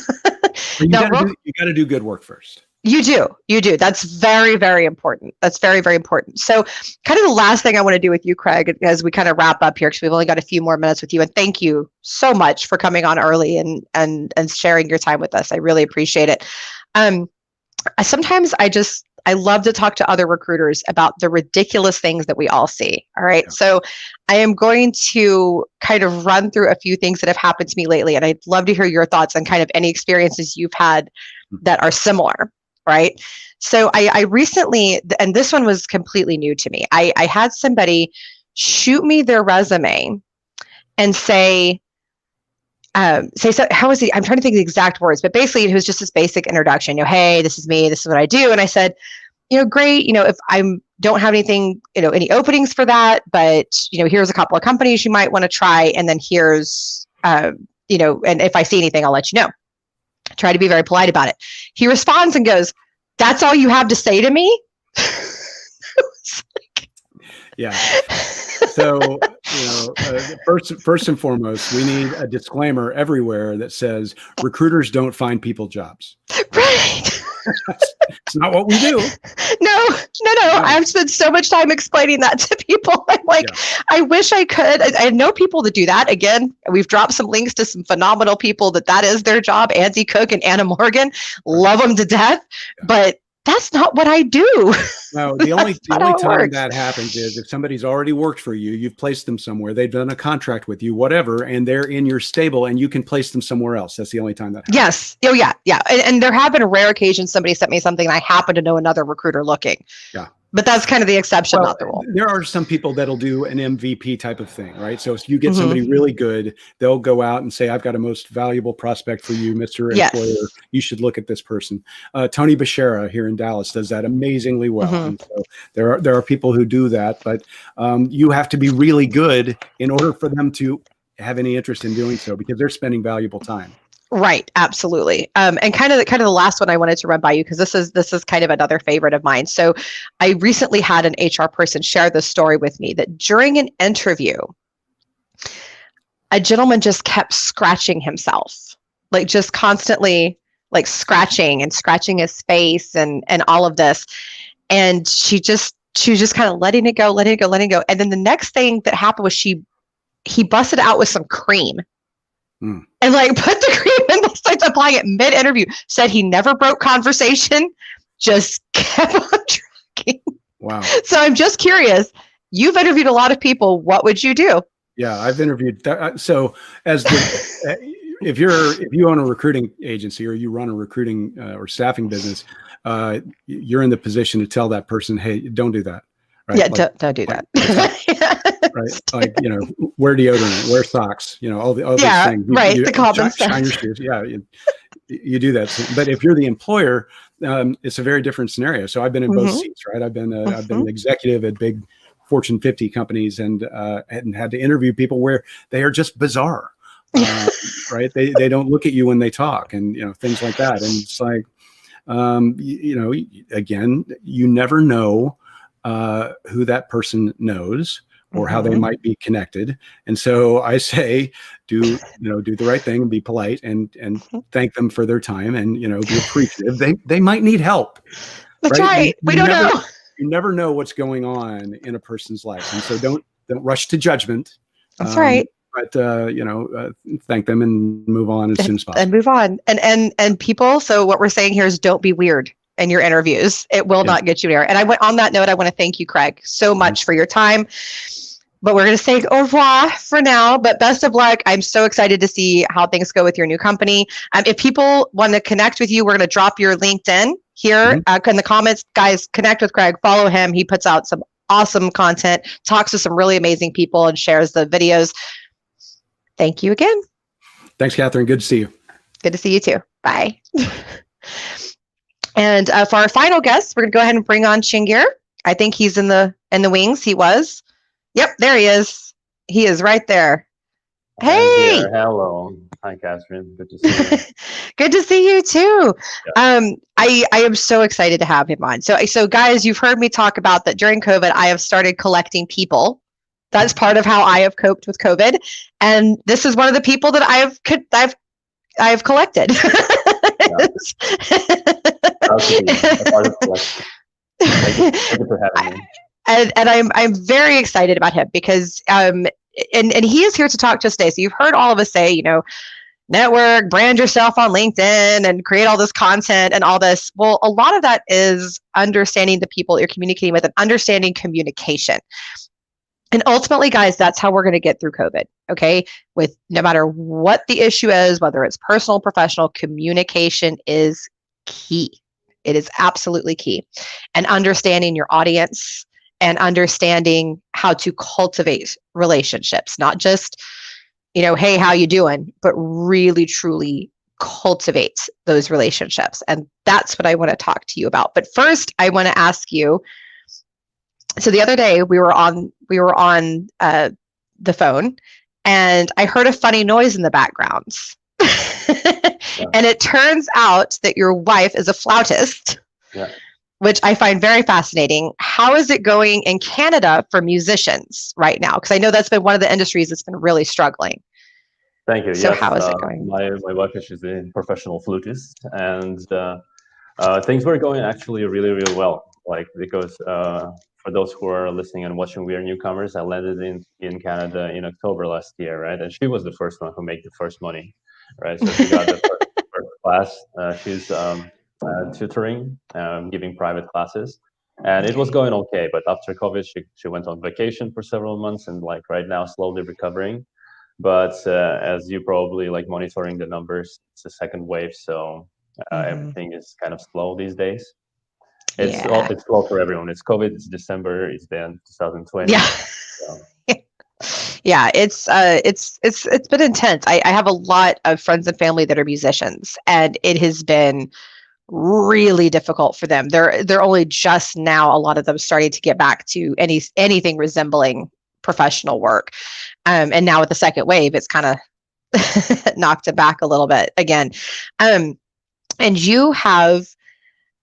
You got to do good work first. You do. That's very, very important. That's very, very important. So kind of the last thing I want to do with you, Craig, as we kind of wrap up here, because we've only got a few more minutes with you. And thank you so much for coming on early and sharing your time with us. I really appreciate it. Sometimes I love to talk to other recruiters about the ridiculous things that we all see. All right. Yeah. So I am going to kind of run through a few things that have happened to me lately. And I'd love to hear your thoughts on kind of any experiences you've had that are similar. Right. So I recently, and this one was completely new to me. I had somebody shoot me their resume and say, so how was he? I'm trying to think of the exact words, but basically it was just this basic introduction, hey, this is me, this is what I do. And I said, great, if I don't have anything, any openings for that, but, here's a couple of companies you might want to try. And then here's, and if I see anything, I'll let you know. Try to be very polite about it. He responds and goes, that's all you have to say to me? Yeah. So, first and foremost, we need a disclaimer everywhere that says recruiters don't find people jobs. Right. It's not what we do. No. I've spent so much time explaining that to people. I'm like, I wish I could. I know people that do that. Again, we've dropped some links to some phenomenal people that is their job. Andy Cook and Anna Morgan, love them to death. Yeah. But that's not what I do. No, the only time that happens is if somebody's already worked for you, you've placed them somewhere, they've done a contract with you, whatever, and they're in your stable and you can place them somewhere else. That's the only time that happens. Yes. Oh, yeah. And there have been rare occasions somebody sent me something and I happen to know another recruiter looking. Yeah. But that's kind of the exception, not the rule. There are some people that'll do an MVP type of thing, right? So if you get somebody really good, they'll go out and say, I've got a most valuable prospect for you, Mr. Employer. You should look at this person. Tony Bashara here in Dallas does that amazingly well. And so there are people who do that, but you have to be really good in order for them to have any interest in doing so, because they're spending valuable time. Right. Absolutely. And kind of the last one I wanted to run by you, because this is kind of another favorite of mine. So I recently had an HR person share this story with me that during an interview, a gentleman just kept scratching himself, like just constantly like scratching his face and all of this. And she was just kind of letting it go. And then the next thing that happened was he busted out with some cream. Mm. And like put the cream and starts applying it mid-interview. Said he never broke conversation, just kept on tracking. Wow. So I'm just curious. You've interviewed a lot of people. What would you do? Yeah, I've interviewed. So as the, if you own a recruiting agency or you run a recruiting or staffing business, you're in the position to tell that person, hey, don't do that. Right? Yeah, Like, don't do that. Right? Like, wear deodorant, wear socks, all these things. Right. The common sense. Shine your shoes. Yeah, you do that. But if you're the employer, it's a very different scenario. So I've been in both seats, right? I've been an executive at big Fortune 50 companies and had to interview people where they are just bizarre, right? They don't look at you when they talk, and things like that. And it's like, again, you never know who that person knows or how they might be connected. And so I say, do the right thing and be polite and thank them for their time and be appreciative. They might need help. That's right. We don't know. You never know what's going on in a person's life, and so don't rush to judgment. That's right. But thank them and move on as soon as possible. And move on. And people. So what we're saying here is don't be weird in your interviews. It will not get you there. And on that note, I want to thank you, Craig, so much for your time. But we're going to say au revoir for now. But best of luck. I'm so excited to see how things go with your new company. If people want to connect with you, we're going to drop your LinkedIn here in the comments. Guys, connect with Craig. Follow him. He puts out some awesome content, talks to some really amazing people, and shares the videos. Thank you again. Thanks, Catherine. Good to see you. Good to see you too. Bye. And for our final guest, we're going to go ahead and bring on Shingir. I think he's in the wings. He was. Yep, there he is. He is right there. Hey. Hello. Hi, Catherine. Good to see you. Good to see you too. Yeah. I am so excited to have him on. So guys, you've heard me talk about that during COVID, I have started collecting people. That's part of how I have coped with COVID. And this is one of the people that I've collected. Thank you for having me. And I'm very excited about him because and he is here to talk to us today. So you've heard all of us say, network, brand yourself on LinkedIn and create all this content and all this. Well, a lot of that is understanding the people you're communicating with and understanding communication. And ultimately, guys, that's how we're going to get through COVID. Okay. With no matter what the issue is, whether it's personal, professional, communication is key. It is absolutely key. And understanding your audience and understanding how to cultivate relationships, not just, hey, how you doing, but really, truly cultivate those relationships. And that's what I want to talk to you about. But first, I want to ask you, so the other day we were on the phone and I heard a funny noise in the background. And it turns out that your wife is a flautist, which I find very fascinating. How is it going in Canada for musicians right now? Because I know that's been one of the industries that's been really struggling. Thank you. So how is it going? My wife is a professional flutist, and things were going actually really, really well. Because for those who are listening and watching, we are newcomers. I landed in Canada in October last year, right? And she was the first one who made the first money, right? So she got the first class. She's tutoring, giving private classes, and it was going okay. But after COVID, she went on vacation for several months, and right now slowly recovering. But as you probably monitoring the numbers, it's a second wave, so everything is kind of slow these days. It's slow for everyone. It's COVID. It's December. It's then 2020. Yeah. So. Yeah, it's been intense. I have a lot of friends and family that are musicians, and it has been really difficult for them. They're only just now, a lot of them, starting to get back to anything resembling professional work. And now with the second wave, it's kind of knocked it back a little bit again. And you have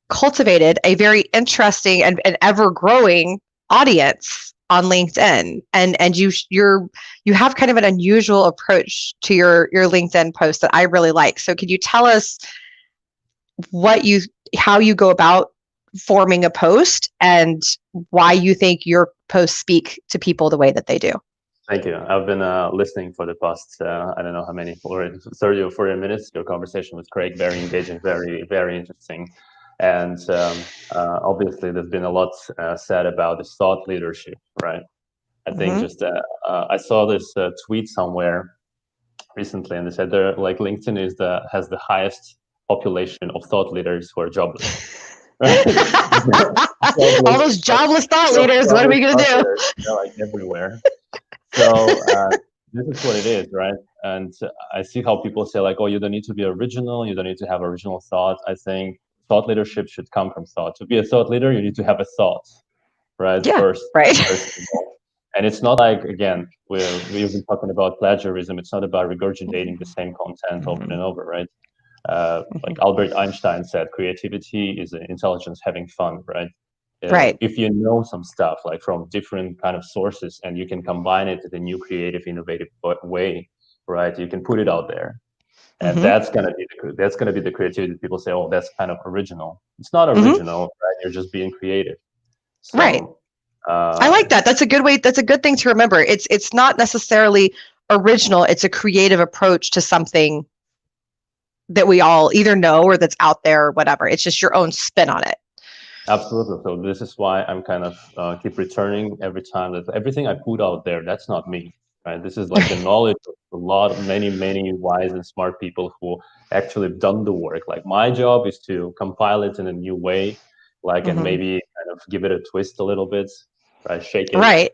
cultivated a very interesting and ever growing audience on LinkedIn, and you have kind of an unusual approach to your LinkedIn post that I really like. So could you tell us how you go about forming a post and why you think your posts speak to people the way that they do? Thank you. I've been listening for the past, I don't know how many, 30 or 40 minutes. Your conversation with Craig, very engaging, very, very interesting. And obviously, there's been a lot said about this thought leadership, right? I think just I saw this tweet somewhere recently, and they said like LinkedIn has the highest population of thought leaders who are jobless. All those jobless thought leaders. What are we going to do? They're like everywhere. So this is what it is, right? And I see how people say like, oh, you don't need to be original. You don't need to have original thought. I think thought leadership should come from thought. To be a thought leader, you need to have a thought, right? Yeah, first. right. And it's not like, again, we've been talking about plagiarism. It's not about regurgitating the same content over and over, right? Like Albert Einstein said, creativity is intelligence having fun, right? Right. If you know some stuff like from different kind of sources and you can combine it in a new creative, innovative way, right? You can put it out there, and that's gonna be the creativity. People say, "Oh, that's kind of original." It's not original, right? You're just being creative. So, right. I like that. That's a good way. That's a good thing to remember. It's not necessarily original. It's a creative approach to something that we all either know or that's out there or whatever. It's just your own spin on it. Absolutely. So this is why I'm kind of keep returning every time that everything I put out there, that's not me, right? This is like the knowledge of many wise and smart people who actually have done the work. Like my job is to compile it in a new way, like, and maybe kind of give it a twist a little bit, right? Shake it. Right.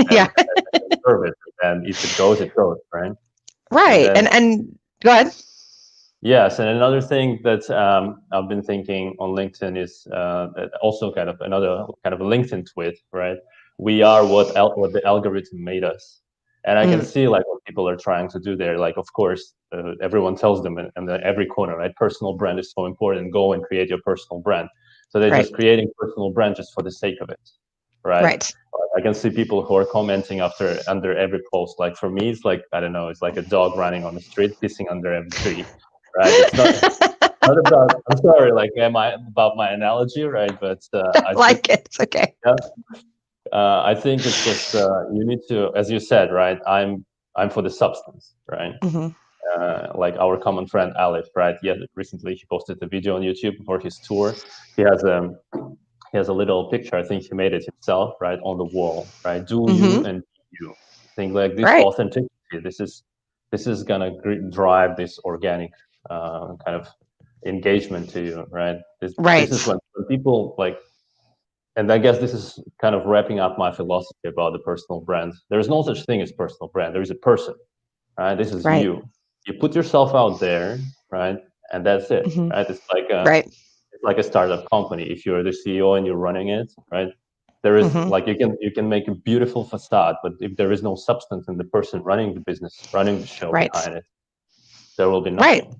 Yeah. And serve it. And if it goes, right? Right. And go ahead. Yes, and another thing that I've been thinking on LinkedIn is also kind of another kind of a LinkedIn tweet, right? We are what the algorithm made us, and I can see like what people are trying to do there. Like, of course, everyone tells them in every corner, right? Personal brand is so important. Go and create your personal brand. So they're just creating personal brand just for the sake of it, right? Right. I can see people who are commenting under every post. Like for me, it's like, I don't know, it's like a dog running on the street, pissing under every tree. Right, it's not about. I'm sorry, like, about my analogy, right? But I like think, it's okay. Yeah, I think it's just you need to, as you said, right? I'm for the substance, right? Like our common friend Alif, right? Yeah, recently he posted a video on YouTube for his tour. He has a little picture. I think he made it himself, right, on the wall, right? Do you and you. Think like this authenticity. This is gonna drive this organic kind of engagement to you, right? This is when people like, and I guess this is kind of wrapping up my philosophy about the personal brand. There is no such thing as personal brand. There is a person, right? This is you. You put yourself out there, right? And that's it, right? It's like it's like a startup company. If you're the CEO and you're running it, right? There is like you can make a beautiful facade, but if there is no substance in the person running the business, running the show behind it, there will be nothing.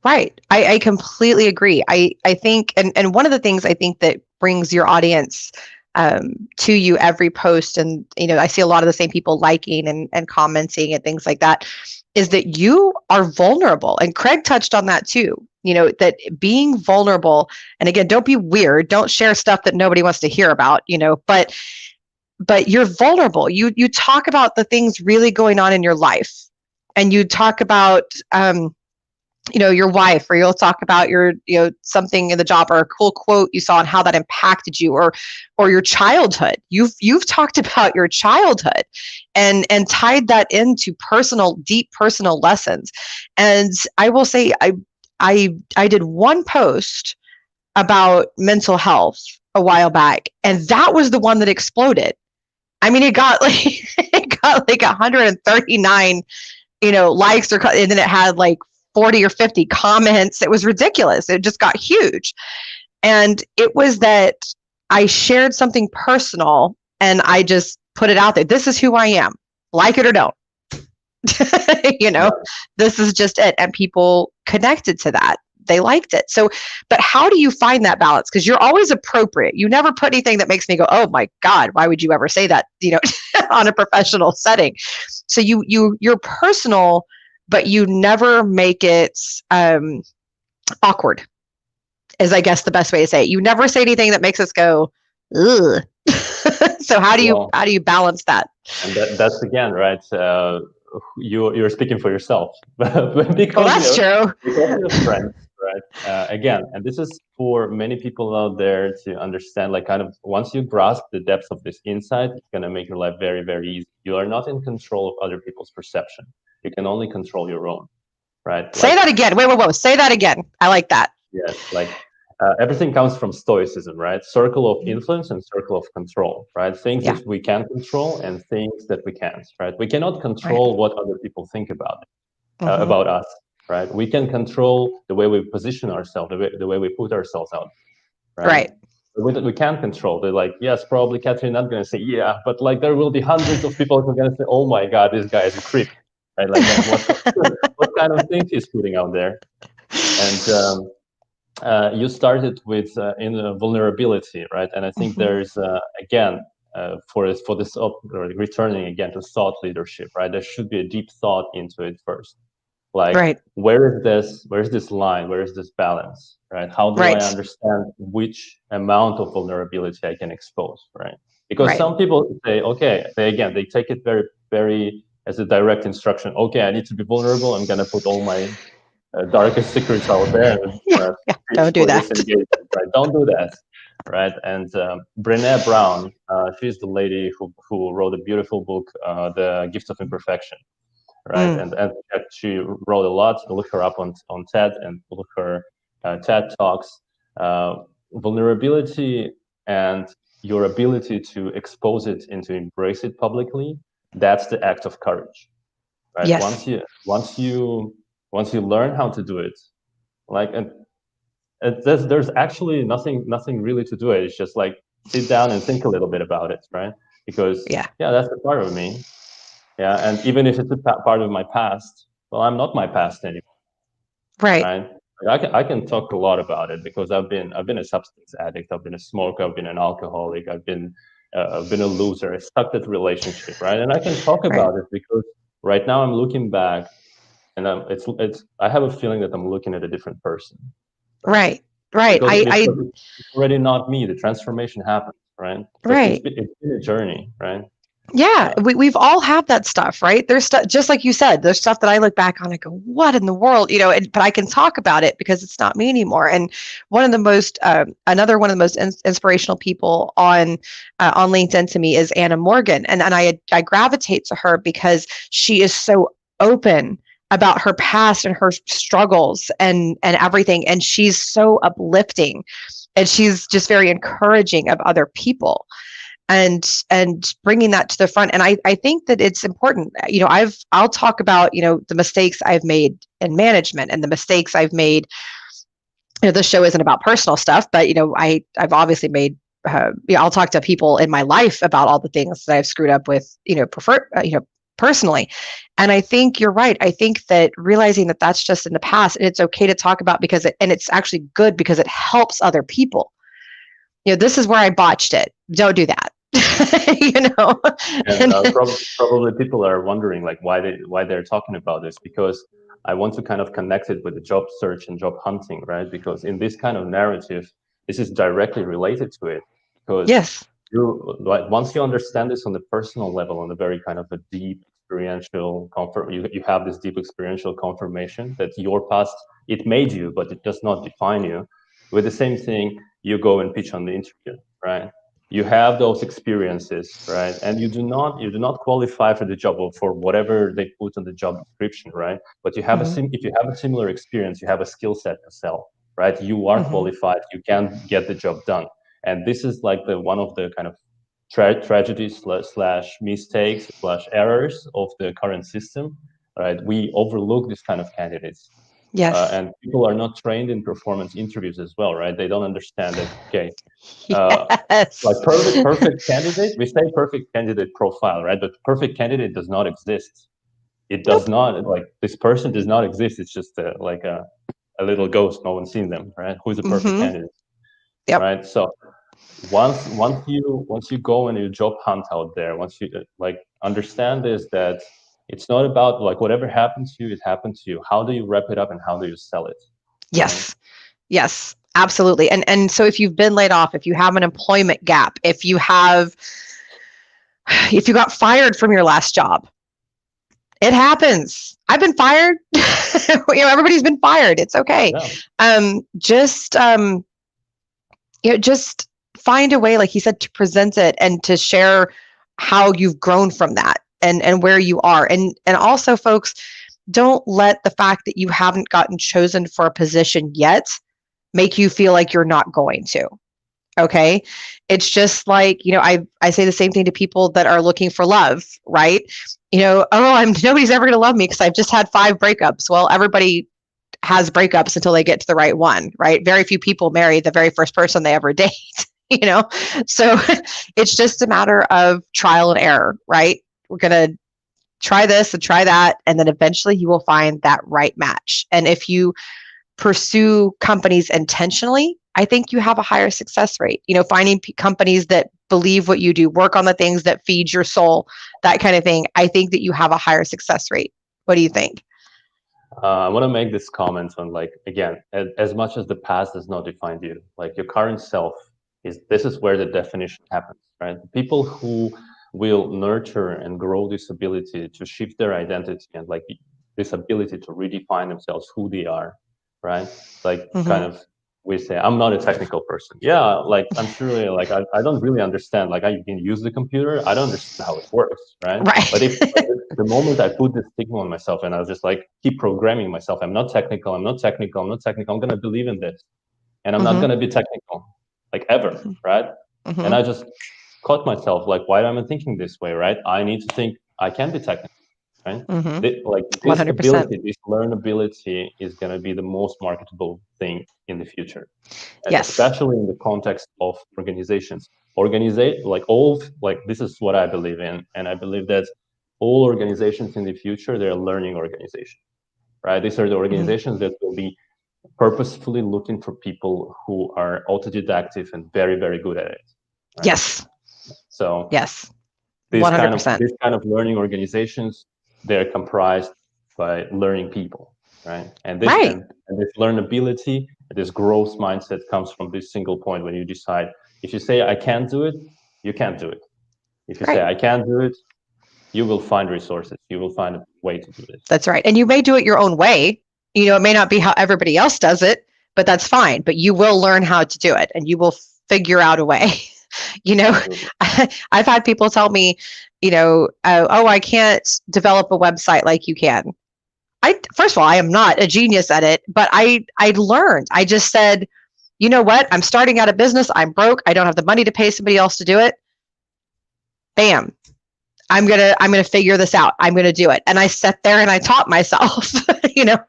Right. I completely agree. I think, and one of the things I think that brings your audience to you every post, and I see a lot of the same people liking and commenting and things like that, is that you are vulnerable. And Craig touched on that too. That being vulnerable, and again, don't be weird, don't share stuff that nobody wants to hear about, but you're vulnerable. You talk about the things really going on in your life, and you talk about your wife, or you'll talk about your something in the job, or a cool quote you saw and how that impacted you, or your childhood. You've talked about your childhood and tied that into deep personal lessons. And I will say I did one post about mental health a while back, and that was the one that exploded. I mean, it got like 139 likes, and then it had like 40 or 50 comments. It was ridiculous. It just got huge. And it was that I shared something personal and I just put it out there. This is who I am. Like it or don't. This is just it. And people connected to that. They liked it. So, but how do you find that balance? Because you're always appropriate. You never put anything that makes me go, oh my God, why would you ever say that, on a professional setting? So you're personal, but you never make it awkward, is I guess the best way to say it. You never say anything that makes us go, ugh. So how do you balance that? And that's again, right? You're speaking for yourself, because Well, that's true. because you're friends, right? Again, and this is for many people out there to understand. Like, kind of, once you grasp the depth of this insight, it's gonna make your life very, very easy. You are not in control of other people's perception. You can only control your own, right? Say that again. Wait. Say that again. I like that. Yes, like everything comes from Stoicism, right? Circle of influence and circle of control, right? Things Yeah. that we can control and things that we can't, right? We cannot control what other people think about about us, right? We can control the way we position ourselves, the way we put ourselves out, right? We can't control. They're like, yes, probably Catherine not going to say, yeah, but like there will be hundreds of people who are going to say, oh my God, this guy is a creep, right? Like, what kind of things he's putting out there? And you started with in vulnerability, right? And I think there's again for this returning again to thought leadership, right? There should be a deep thought into it first. Like, where is this line? Where is this balance, right? How do I understand which amount of vulnerability I can expose, right? Because some people say, okay, they take it very, very as a direct instruction. Okay, I need to be vulnerable. I'm gonna put all my darkest secrets out there. And, don't do that. Right? Don't do that, right? And Brené Brown, she's the lady who wrote a beautiful book, The Gift of Imperfection. Right, and she wrote a lot. Look her up on TED and look her TED talks. Vulnerability and your ability to expose it and to embrace it publicly, that's the act of courage, right? Yes. Once you learn how to do it, like, and there's actually nothing really to do it. It's just like sit down and think a little bit about it, right? Because that's a part of me. Yeah, and even if it's a part of my past, well, I'm not my past anymore. Right? I can talk a lot about it because I've been a substance addict. I've been a smoker. I've been an alcoholic. I've been a loser. I stuck that relationship, right? And I can talk about it because right now I'm looking back, and I have a feeling that I'm looking at a different person. Right. Because it's already not me. The transformation happened, right? But it's been a journey, right? Yeah, we've all had that stuff, right? There's stuff, just like you said, there's stuff that I look back on and go, what in the world, but I can talk about it because it's not me anymore. And one of the most, another one of the most inspirational people on LinkedIn to me is Anna Morgan. And I gravitate to her because she is so open about her past and her struggles and everything. And she's so uplifting and she's just very encouraging of other people. And bringing that to the front. And I think that it's important. I'll talk about, the mistakes I've made in management and the mistakes I've made. This show isn't about personal stuff, but, I've obviously made, I'll talk to people in my life about all the things that I've screwed up with, personally. And I think you're right. I think that realizing that that's just in the past and it's okay to talk about and it's actually good because it helps other people. This is where I botched it. Don't do that. And probably people are wondering like why they're talking about this, because I want to kind of connect it with the job search and job hunting, right? Because in this kind of narrative, this is directly related to it. Because once you understand this on the personal level, on the very kind of a deep experiential comfort, you have this deep experiential confirmation that your past, it made you, but it does not define you. With the same thing, you go and pitch on the interview, right? You have those experiences, right? And you do not qualify for the job or for whatever they put on the job description, right? But you have if you have a similar experience, you have a skill set to sell, right? You are qualified, you can get the job done. And this is like one of the kind of tragedies slash mistakes slash errors of the current system, right? We overlook this kind of candidates. Yes. And people are not trained in performance interviews as well, right? They don't understand that, okay, like perfect candidate, we say perfect candidate profile, right? But perfect candidate does not exist. It does not, like this person does not exist. It's just like a little ghost. No one's seen them, right? Who's a perfect candidate, right? So once you go and you job hunt out there, once you like understand this, that it's not about like whatever happens to you, it happens to you. How do you wrap it up and how do you sell it? Yes. Yes, absolutely. And so if you've been laid off, if you have an employment gap, if you have If you got fired from your last job, it happens. I've been fired. Everybody's been fired. It's okay. Yeah. Just find a way, like he said, to present it and to share how you've grown from that and where you are. And also, folks, don't let the fact that you haven't gotten chosen for a position yet make you feel like you're not going to. Okay. It's just like, I say the same thing to people that are looking for love, right? Nobody's ever going to love me because I've just had 5 breakups. Well, everybody has breakups until they get to the right one, right? Very few people marry the very first person they ever date, So it's just a matter of trial and error, right? We're going to try this and try that, and then eventually you will find that right match. And if you pursue companies intentionally, I think you have a higher success rate. Finding companies that believe what you do, work on the things that feed your soul, that kind of thing. I think that you have a higher success rate. What do you think? I want to make this comment on, like, again, as much as the past does not define you, like your current self this is where the definition happens, right? People who will nurture and grow this ability to shift their identity and like this ability to redefine themselves, who they are, right? Like kind of, we say, I'm not a technical person. Yeah, like I'm sure, like I don't really understand. Like I can use the computer, I don't understand how it works, right? But if the moment I put this stigma on myself and I was just like keep programming myself, I'm not technical, I'm gonna believe in this, and I'm not gonna be technical, like ever, right? And I just caught myself like, why am I thinking this way, right? I need to think I can be technical, right? Like this 100%. ability, this learnability is going to be the most marketable thing in the future. And yes. Especially in the context of organizations. This is what I believe in. And I believe that all organizations in the future, they're learning organizations, right? These are the organizations that will be purposefully looking for people who are autodidactive and very, very good at it. Right? Yes. So yes, 100%. These kind of learning organizations, they're comprised by learning people, right? And this and this learnability, this growth mindset comes from this single point when you decide. If you say I can't do it, you can't do it. If you say I can't do it, you will find resources. You will find a way to do this. That's right. And you may do it your own way. It may not be how everybody else does it, but that's fine. But you will learn how to do it and you will figure out a way. I've had people tell me, I can't develop a website like you can. First of all, I am not a genius at it, but I learned. I just said, you know what? I'm starting out a business. I'm broke. I don't have the money to pay somebody else to do it. Bam. I'm gonna figure this out. I'm gonna do it. And I sat there and I taught myself,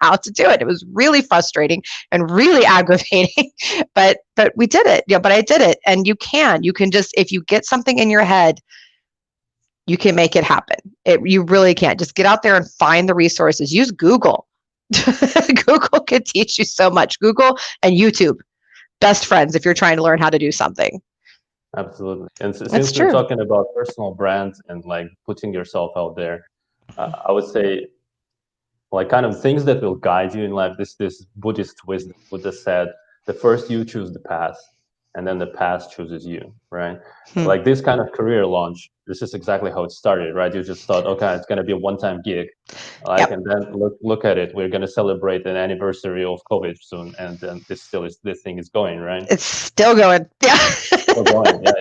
how to do it. It was really frustrating and really aggravating, but we did it. But I did it. And you can just, if you get something in your head, you can make it happen. You really can. Just get out there and find the resources. Use Google. Google can teach you so much. Google and YouTube, best friends if you're trying to learn how to do something. Absolutely. And since we're talking about personal brands and like putting yourself out there, I would say like kind of things that will guide you in life. This Buddhist wisdom, Buddha said, the first you choose the path and then the path chooses you, right? Like this kind of career launch, this is exactly how it started, right? You just thought, okay, it's going to be a one-time gig. And then look at it. We're going to celebrate an anniversary of COVID soon. And then this thing is going, right? It's still going. Yeah. Still going, yeah.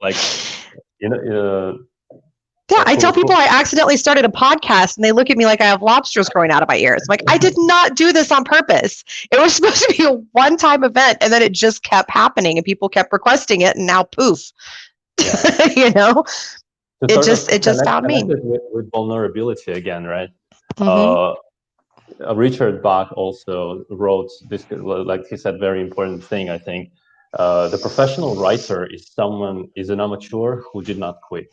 Like, yeah, I tell people I accidentally started a podcast and they look at me like I have lobsters growing out of my ears. I'm like, I did not do this on purpose. It was supposed to be a one-time event and then it just kept happening and people kept requesting it and now poof. Yeah. It just found me. With vulnerability again, right? Richard Bach also wrote this, like he said, very important thing, I think. The professional writer is an amateur who did not quit.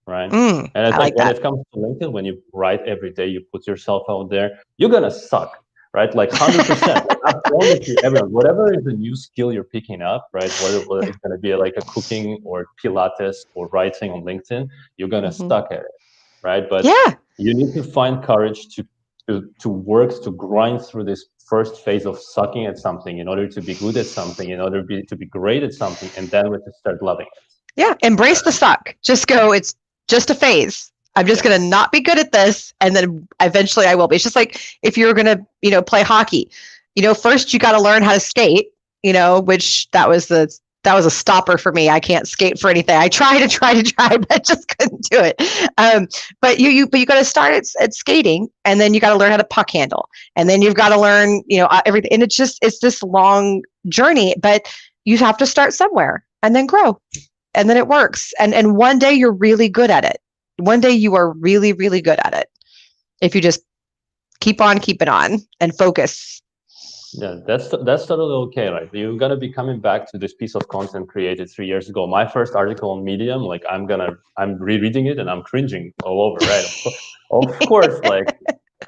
Right. And I think like when it comes to LinkedIn, when you write every day, you put yourself out there, you're going to suck, right? Like 100%. I promise you, everyone, whatever is the new skill you're picking up, right? Whether it's going to be like a cooking or Pilates or writing on LinkedIn, you're going to suck at it, right? But you need to find courage to work, to grind through this first phase of sucking at something in order to be good at something, in order to be great at something, and then we have to start loving it. Yeah. Embrace the suck. Just go, it's just a phase. I'm just going to not be good at this. And then eventually I will be. It's just like if you're going to, play hockey, first you got to learn how to skate, which that was a stopper for me. I can't skate for anything. I try, but just couldn't do it. But you got to start at skating, and then you got to learn how to puck handle, and then you've got to learn, everything. And it's this long journey, but you have to start somewhere and then grow, and then it works. And one day you're really good at it. One day you are really, really good at it. If you just keep on keeping on and focus. Yeah, that's totally okay. Like, you're gonna be coming back to this piece of content created 3 years ago. My first article on Medium, like I'm rereading it and I'm cringing all over, right? Of course, like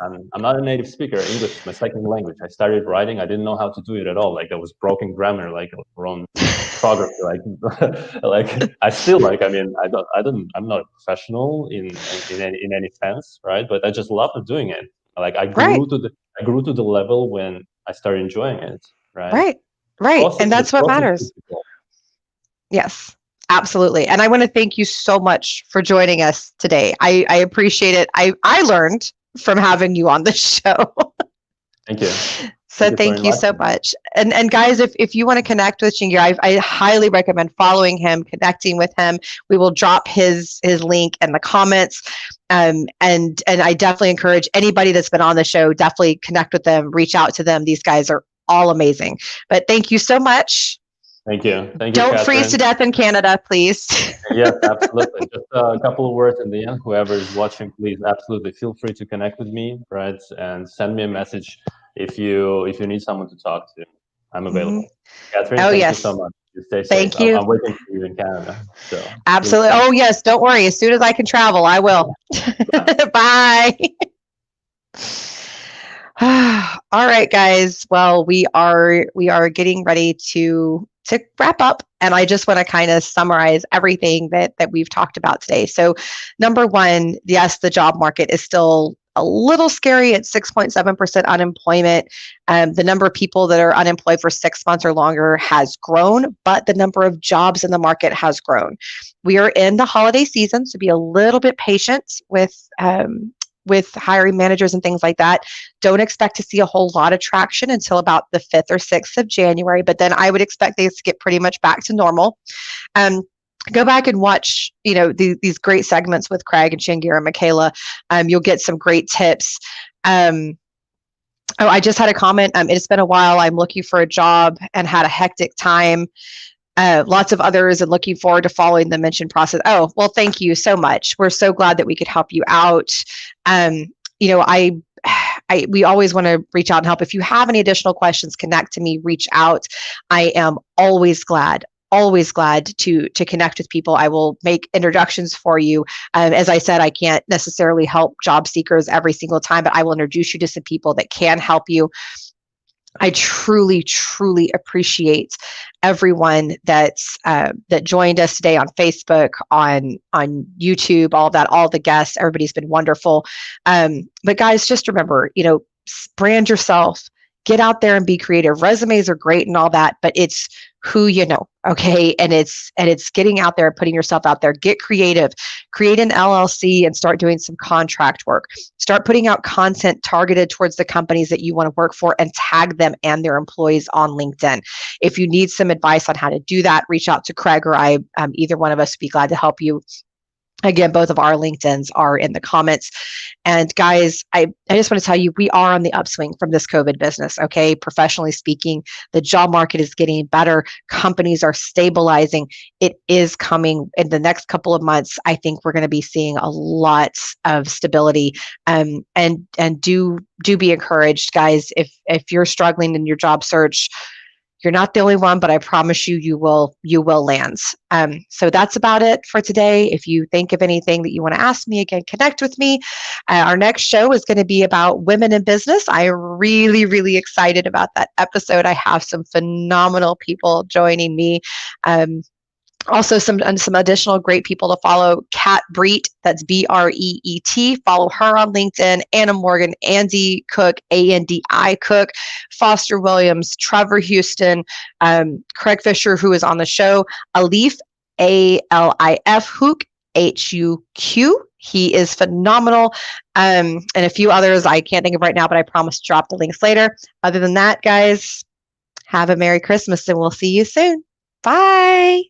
I'm not a native speaker. English is my second language. I started writing, I didn't know how to do it at all. Like, I was broken grammar, like wrong orthography, like I still like. I mean, I'm not a professional in any sense, right? But I just love doing it. Like, I grew to the level when I started enjoying it, right? Right. And that's what matters. Yes, absolutely. And I want to thank you so much for joining us today. I appreciate it. I learned from having you on the show. Thank you. So thank you so much. And guys, if you want to connect with Shingyur, I highly recommend following him, connecting with him. We will drop his link in the comments. And I definitely encourage anybody that's been on the show, definitely connect with them, reach out to them. These guys are all amazing. But thank you so much. Thank you. Thank you. Don't Catherine. freeze to death in Canada, please. Yes, absolutely. Just a couple of words in the end. Whoever is watching, please absolutely feel free to connect with me, right? And send me a message if you need someone to talk to. I'm available. Catherine, thank you so much. You stay safe. Thank you. I'm waiting for you in Canada. So absolutely. Oh yes, don't worry. As soon as I can travel, I will. Bye. All right, guys. Well, we are getting ready to wrap up, and I just want to kind of summarize everything that we've talked about today. So, number one, yes, the job market is still a little scary at 6.7% unemployment. The number of people that are unemployed for 6 months or longer has grown, but the number of jobs in the market has grown. We are in the holiday season, so be a little bit patient with hiring managers and things like that. Don't expect to see a whole lot of traction until about the 5th or 6th of January, but then I would expect things to get pretty much back to normal. Go back and watch, these great segments with Craig and Shingyur and Michaela. You'll get some great tips. I just had a comment. It's been a while. I'm looking for a job and had a hectic time. Lots of others and looking forward to following the mentioned process. Oh, well, thank you so much. We're so glad that we could help you out. We always want to reach out and help. If you have any additional questions, connect to me, reach out. I am always glad to connect with people. I will make introductions for you. As I said, I can't necessarily help job seekers every single time, but I will introduce you to some people that can help you. I truly, truly appreciate everyone that joined us today on Facebook, on YouTube, all the guests. Everybody's been wonderful. But guys, just remember, brand yourself, get out there and be creative. Resumes are great and all that, but it's who you know, okay? And it's getting out there, putting yourself out there. Get creative, create an LLC and start doing some contract work. Start putting out content targeted towards the companies that you want to work for and tag them and their employees on LinkedIn. If you need some advice on how to do that, reach out to Craig or I. Either one of us would be glad to help you. Again, both of our LinkedIns are in the comments. And guys, I just want to tell you, we are on the upswing from this COVID business, okay? Professionally speaking, the job market is getting better. Companies are stabilizing. It is coming in the next couple of months. I think we're going to be seeing a lot of stability. And do be encouraged, guys. If you're struggling in your job search, you're not the only one, but I promise you will land. So that's about it for today. If you think of anything that you want to ask me, again, connect with me. Our next show is going to be about women in business. I'm really, really excited about that episode. I have some phenomenal people joining me. Also, some additional great people to follow. Kat Breet, that's Breet. Follow her on LinkedIn. Anna Morgan, Andy Cook, Andi Cook, Foster Williams, Trevor Houston, Craig Fisher, who is on the show, Alif, Alif Hook, HUQ. He is phenomenal. And a few others I can't think of right now, but I promise to drop the links later. Other than that, guys, have a Merry Christmas and we'll see you soon. Bye.